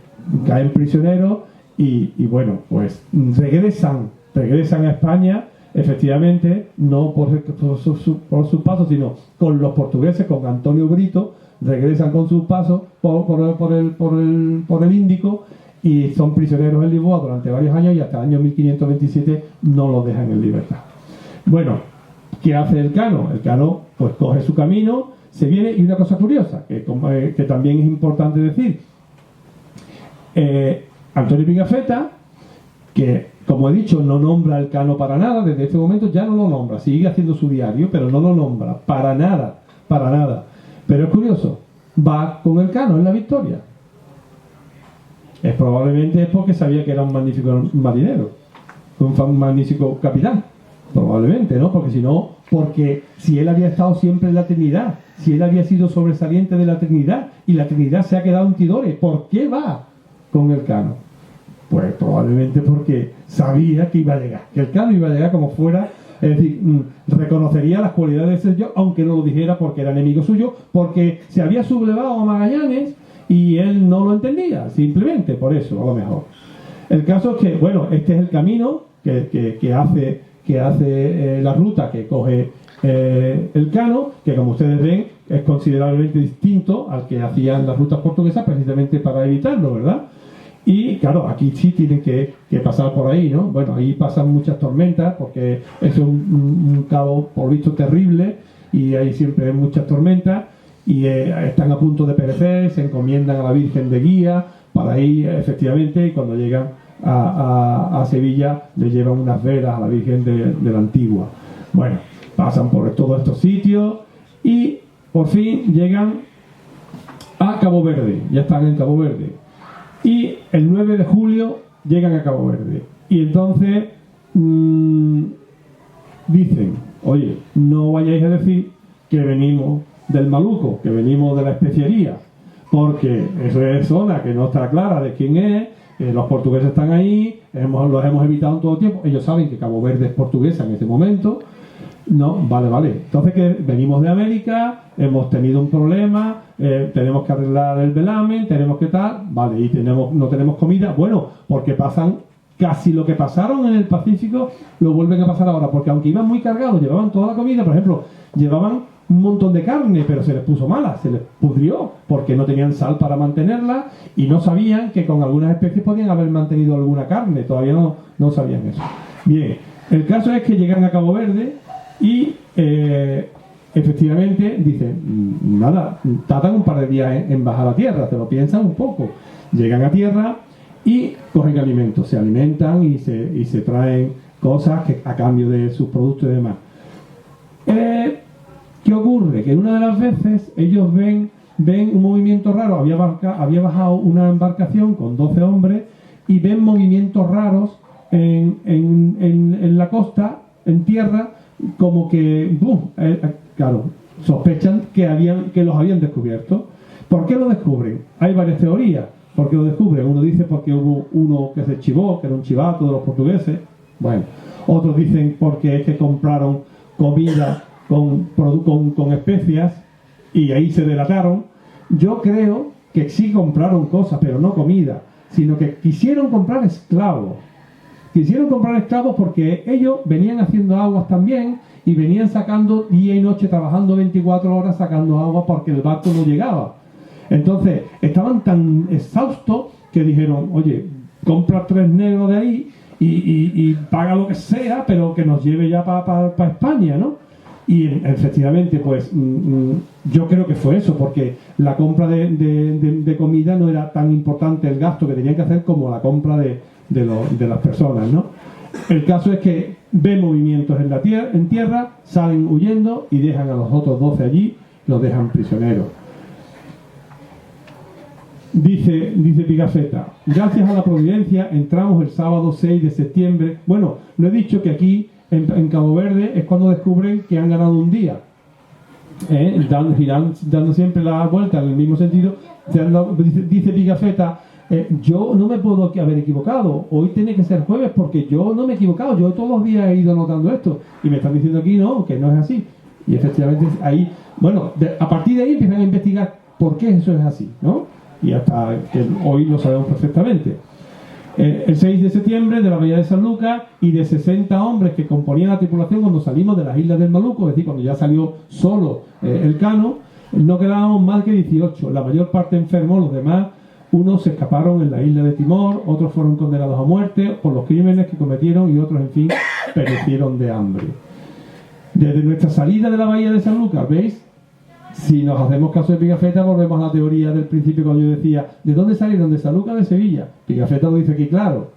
prisioneros y bueno, pues regresan a España, efectivamente, no por sus pasos, sino con los portugueses, con Antonio Brito, regresan con sus pasos por el Índico, y son prisioneros en Lisboa durante varios años, y hasta el año 1527 no los dejan en libertad. Bueno, ¿qué hace el Cano? El Cano pues coge su camino, se viene, y una cosa curiosa, que también es importante decir, Antonio Pigafetta, que como he dicho no nombra el Cano para nada, desde este momento ya no lo nombra, sigue haciendo su diario, pero no lo nombra, para nada. Pero es curioso, va con el Cano en la Victoria. Probablemente es porque sabía que era un magnífico marinero, un magnífico capitán, probablemente, ¿no? Porque si él había estado siempre en la Trinidad, si él había sido sobresaliente de la Trinidad, y la Trinidad se ha quedado en Tidore, ¿por qué va con el Cano? Pues probablemente porque sabía que iba a llegar, que el Cano iba a llegar como fuera, es decir, reconocería las cualidades de ese yo, aunque no lo dijera porque era enemigo suyo, porque se había sublevado a Magallanes y él no lo entendía, simplemente por eso, a lo mejor. El caso es que, bueno, este es el camino que hace la ruta que coge el Cano, que como ustedes ven es considerablemente distinto al que hacían las rutas portuguesas, precisamente para evitarlo, ¿verdad? Y claro, aquí sí tienen que pasar por ahí, ¿no? Bueno, ahí pasan muchas tormentas, porque es un cabo por visto terrible, y hay siempre muchas tormentas, y están a punto de perecer, se encomiendan a la Virgen de guía para ir, efectivamente, y cuando llegan a Sevilla le llevan unas velas a la Virgen de la Antigua. Bueno, pasan por todos estos sitios y por fin llegan a Cabo Verde, ya están en Cabo Verde, y el 9 de julio llegan a Cabo Verde, y entonces dicen, oye, no vayáis a decir que venimos del Maluco, que venimos de la especiería, porque eso es zona que no está clara de quién es, los portugueses están ahí, los hemos evitado en todo el tiempo, ellos saben que Cabo Verde es portuguesa en ese momento. No, vale, entonces que venimos de América, hemos tenido un problema, tenemos que arreglar el velamen, tenemos que tal, vale, y no tenemos comida, bueno, porque pasan casi lo que pasaron en el Pacífico, lo vuelven a pasar ahora, porque aunque iban muy cargados, llevaban toda la comida, por ejemplo, llevaban un montón de carne, pero se les puso mala, se les pudrió, porque no tenían sal para mantenerla, y no sabían que con algunas especies podían haber mantenido alguna carne, todavía no sabían eso. Bien, el caso es que llegan a Cabo Verde y efectivamente dicen, nada, tardan un par de días en bajar a tierra, te lo piensan un poco, llegan a tierra y cogen alimentos, se alimentan y se traen cosas a cambio de sus productos y demás. ¿Qué ocurre? Que una de las veces ellos ven un movimiento raro, había bajado una embarcación con 12 hombres y ven movimientos raros en la costa, en tierra, como que, claro, sospechan que los habían descubierto. ¿Por qué lo descubren? Hay varias teorías. ¿Por qué lo descubren? Uno dice porque hubo uno que se chivó, que era un chivato de los portugueses. Bueno, otros dicen porque es que compraron comida con especias y ahí se delataron. Yo creo que sí compraron cosas, pero no comida, sino que quisieron comprar esclavos. Quisieron comprar esclavos porque ellos venían haciendo aguas también y venían sacando día y noche, trabajando 24 horas sacando agua porque el barco no llegaba. Entonces estaban tan exhaustos que dijeron, oye, compra 3 negros de ahí y paga lo que sea, pero que nos lleve ya para España, ¿no? Y efectivamente, pues yo creo que fue eso, porque la compra de comida no era tan importante el gasto que tenían que hacer como la compra de las personas, ¿no? El caso es que ven movimientos en tierra, salen huyendo y dejan a los otros 12 allí, los dejan prisioneros. Dice Pigafetta, gracias a la providencia entramos el sábado 6 de septiembre. Bueno, lo he dicho que aquí en Cabo Verde es cuando descubren que han ganado un día. Dando siempre la vuelta en el mismo sentido. Dice Pigafetta, yo no me puedo haber equivocado. Hoy tiene que ser jueves porque yo no me he equivocado. Yo todos los días he ido notando esto. Y me están diciendo aquí no, que no es así. Y efectivamente ahí, bueno, a partir de ahí empiezan a investigar por qué eso es así, ¿no? Y hasta que hoy lo sabemos perfectamente. El 6 de septiembre de la bahía de San Lucas, y de 60 hombres que componían la tripulación cuando salimos de las islas del Maluco, es decir, cuando ya salió solo el Cano, no quedábamos más que 18, la mayor parte enfermos, los demás, unos se escaparon en la isla de Timor, otros fueron condenados a muerte por los crímenes que cometieron y otros, en fin, perecieron de hambre. Desde nuestra salida de la bahía de San Lucas, ¿veis? Si nos hacemos caso de Pigafetta, volvemos a la teoría del principio cuando yo decía, ¿de dónde salieron? ¿De San Lucas, de Sevilla? Pigafetta lo dice aquí claro.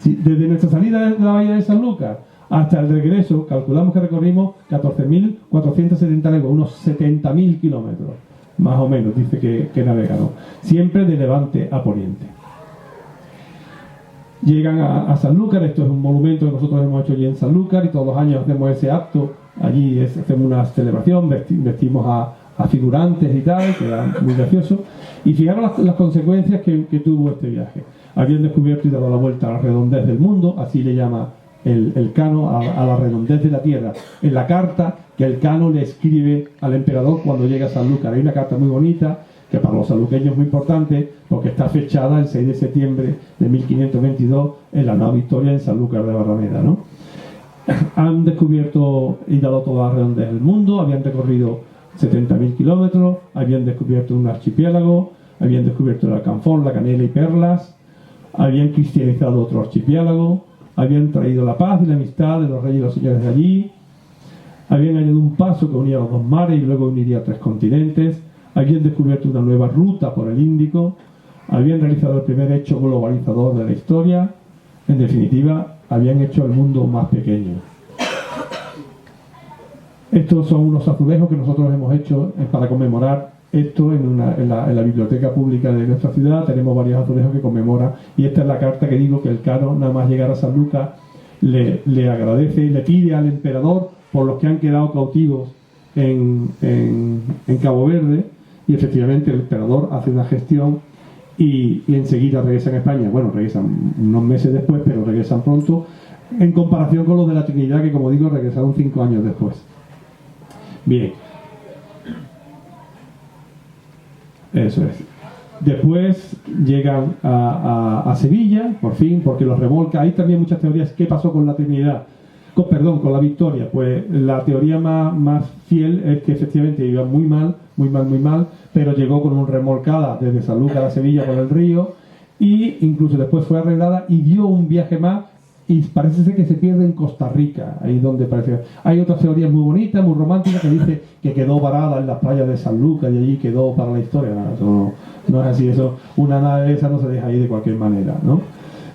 Desde nuestra salida de la bahía de San Lucas hasta el regreso, calculamos que recorrimos 14.470 leguas, unos 70.000 kilómetros, más o menos, dice que navegaron. Siempre de levante a poniente. Llegan a Sanlúcar, esto es un monumento que nosotros hemos hecho allí en Sanlúcar y todos los años hacemos ese acto, allí hacemos una celebración, vestimos a figurantes y tal, que era muy gracioso. Y fijaros las consecuencias que tuvo este viaje. Habían descubierto y dado la vuelta a la redondez del mundo, así le llama el Cano a la redondez de la tierra. En la carta que el Cano le escribe al emperador cuando llega a Sanlúcar, hay una carta muy bonita, que para los sanluqueños es muy importante, porque está fechada el 6 de septiembre de 1522 en la nueva victoria en Sanlúcar de Barrameda, ¿no? Han descubierto y dado toda la redondez del mundo, habían recorrido 70.000 kilómetros, habían descubierto un archipiélago, habían descubierto el alcanfor, la canela y perlas, habían cristianizado otro archipiélago, habían traído la paz y la amistad de los reyes y los señores de allí, habían añadido un paso que unía los dos mares y luego uniría 3 continentes, habían descubierto una nueva ruta por el Índico, habían realizado el primer hecho globalizador de la historia, en definitiva, habían hecho el mundo más pequeño. Estos son unos azulejos que nosotros hemos hecho para conmemorar esto en la biblioteca pública de nuestra ciudad. Tenemos varios azulejos que conmemoran, y esta es la carta que digo que el Cano, nada más llegar a San Lucas, le agradece y le pide al emperador por los que han quedado cautivos en Cabo Verde, y efectivamente el emperador hace una gestión y enseguida regresan a España. Bueno, regresan unos meses después, pero regresan pronto, en comparación con los de la Trinidad, que como digo, regresaron 5 años después. Bien. Eso es. Después llegan a Sevilla, por fin, porque los remolca. Hay también muchas teorías. ¿Qué pasó con la Trinidad? Con la Victoria. Pues la teoría más fiel es que efectivamente iba muy mal, pero llegó con un remolcada desde Sanlúcar a Sevilla por el río, y incluso después fue arreglada y dio un viaje más, y parece ser que se pierde en Costa Rica, ahí donde parece. Hay otras teorías muy bonitas, muy románticas, que dice que quedó varada en las playas de Sanlúcar y allí quedó para la historia. Eso no es así, eso, una nave de esa no se deja ir de cualquier manera, ¿no?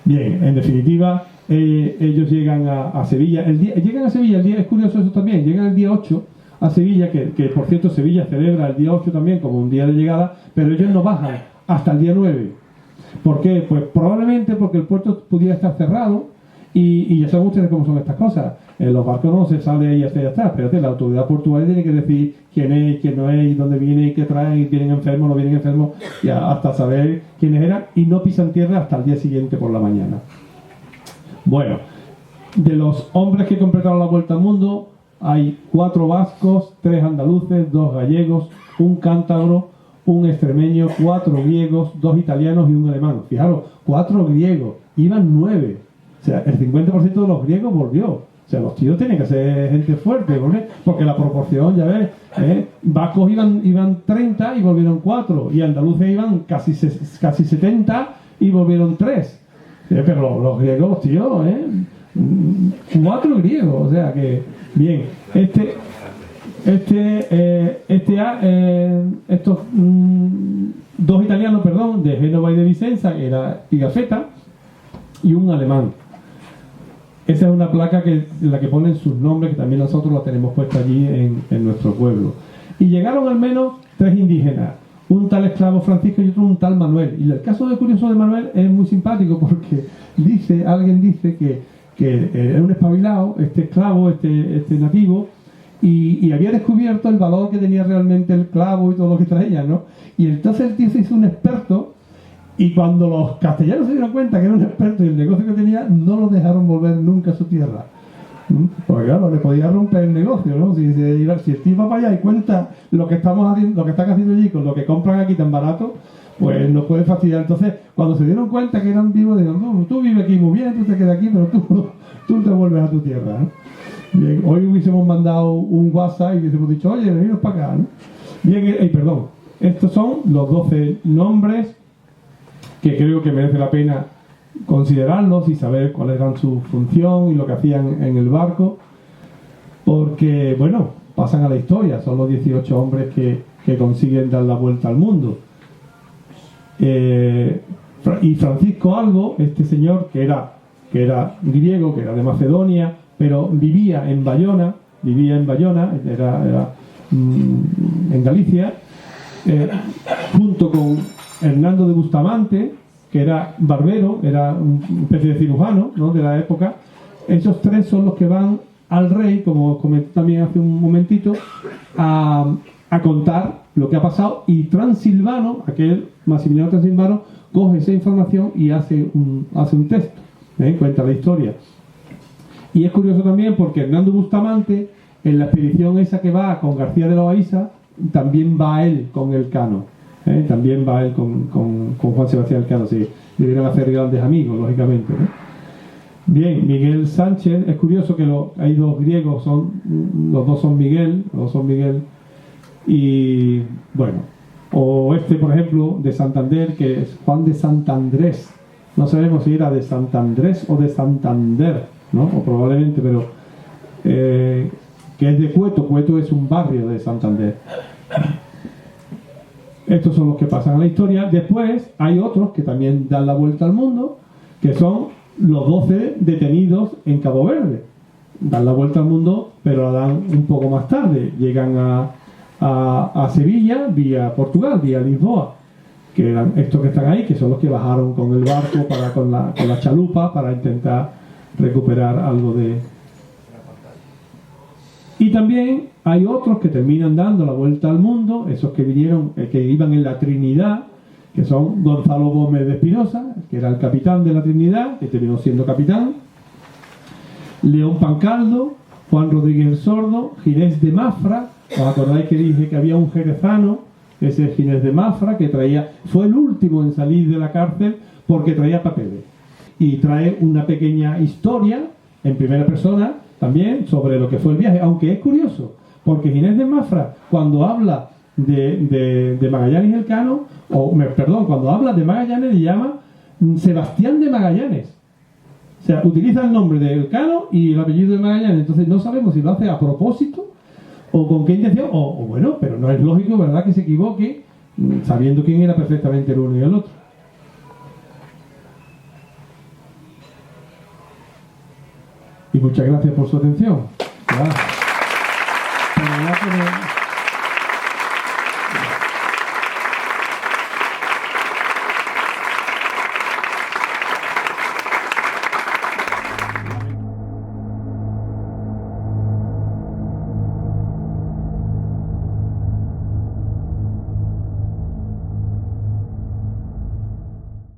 Bien, en definitiva, ellos llegan a Sevilla. Llegan a Sevilla el día, es curioso eso también, llegan el día 8 a Sevilla, que por cierto Sevilla celebra el día 8 también como un día de llegada, pero ellos no bajan hasta el día 9. ¿Por qué? Pues probablemente porque el puerto pudiera estar cerrado, y ya saben ustedes cómo son estas cosas. En los barcos no se sale y ya está. Pero la autoridad portuaria tiene que decir quién es, quién no es, y dónde viene, y qué traen, y vienen enfermos, no vienen enfermos, y hasta saber quiénes eran, y no pisan tierra hasta el día siguiente por la mañana. Bueno, de los hombres que completaron la vuelta al mundo, hay 4 vascos, 3 andaluces, 2 gallegos, un cántabro, un extremeño, 4 griegos, 2 italianos y un alemán. Fijaros, 4 griegos, iban 9. O sea, el 50% de los griegos volvió. O sea, los tíos tienen que ser gente fuerte, porque la proporción, ya ves, vascos iban 30 y volvieron 4, y andaluces iban casi 70 y volvieron 3. Pero los griegos, los tíos, 4 griegos, o sea que, bien, estos 2 italianos, perdón, de Génova y de Vicenza, que era Pigafetta, y un alemán. Esa es una placa en la que ponen sus nombres, que también nosotros la tenemos puesta allí en nuestro pueblo. Y llegaron al menos 3 indígenas, un tal esclavo Francisco y otro un tal Manuel. Y el caso de curioso de Manuel es muy simpático porque alguien dice que era un espabilado, este esclavo, este nativo, y había descubierto el valor que tenía realmente el clavo y todo lo que traía, ¿no? Y entonces el tío se hizo un experto, y cuando los castellanos se dieron cuenta que era un experto y el negocio que tenía, no lo dejaron volver nunca a su tierra. Porque claro, le podía romper el negocio, ¿no? Si el tío va para allá y cuenta lo que estamos haciendo, lo que están haciendo allí con lo que compran aquí tan barato, pues nos puede fastidiar. Entonces, cuando se dieron cuenta que eran vivos, dijeron, no, tú vives aquí muy bien, tú te quedas aquí, pero tú te vuelves a tu tierra, ¿no? Bien, hoy hubiésemos mandado un WhatsApp y hubiésemos dicho, oye, veniros para acá, ¿no? Bien, perdón, estos son los 12 nombres que creo que merece la pena considerarlos y saber cuál era su función y lo que hacían en el barco, porque, bueno, pasan a la historia, son los 18 hombres que consiguen dar la vuelta al mundo. Y Francisco Albo, este señor que era griego, que era de Macedonia, pero vivía en Bayona, era en Galicia, junto con Hernando de Bustamante, que era barbero, era una especie de cirujano, ¿no?, de la época. Esos 3 son los que van al rey, como comenté también hace un momentito, a contar lo que ha pasado, y Transilvano, aquel Maximiliano Transilvano, coge esa información y hace un texto, cuenta la historia. Y es curioso también porque Hernando Bustamante, en la expedición esa que va con García de Loaiza, también va él con Elcano. También va él con Juan Sebastián Elcano. Sí, debieron hacer grandes amigos, lógicamente, ¿no? Bien, Miguel Sánchez, es curioso que hay 2 griegos, los dos son Miguel, y bueno, o por ejemplo, de Santander, que es Juan de Santandrés. No sabemos si era de Santandrés o de Santander, ¿no? O probablemente, pero que es de Cueto. Cueto es un barrio de Santander. Estos son los que pasan a la historia. Después hay otros que también dan la vuelta al mundo, que son los 12 detenidos en Cabo Verde. Dan la vuelta al mundo, pero la dan un poco más tarde. Llegan a Sevilla vía Portugal, vía Lisboa, que eran estos que están ahí, que son los que bajaron con el barco con la chalupa para intentar recuperar algo de... Y también hay otros que terminan dando la vuelta al mundo, esos que vinieron, que iban en la Trinidad, que son Gonzalo Gómez de Espinosa, que era el capitán de la Trinidad, que terminó siendo capitán, León Pancaldo, Juan Rodríguez el Sordo, Ginés de Mafra. ¿Os acordáis que dije que había un jerezano, ese Ginés de Mafra, que fue el último en salir de la cárcel porque traía papeles? Y trae una pequeña historia en primera persona también sobre lo que fue el viaje, aunque es curioso, porque Ginés de Mafra, cuando habla de Magallanes y Elcano, cuando habla de Magallanes le llama Sebastián de Magallanes. O sea, utiliza el nombre de Elcano y el apellido de Magallanes. Entonces no sabemos si lo hace a propósito o con qué intención, o bueno, pero no es lógico, ¿verdad?, que se equivoque sabiendo quién era perfectamente el uno y el otro. Y muchas gracias por su atención. Perdonad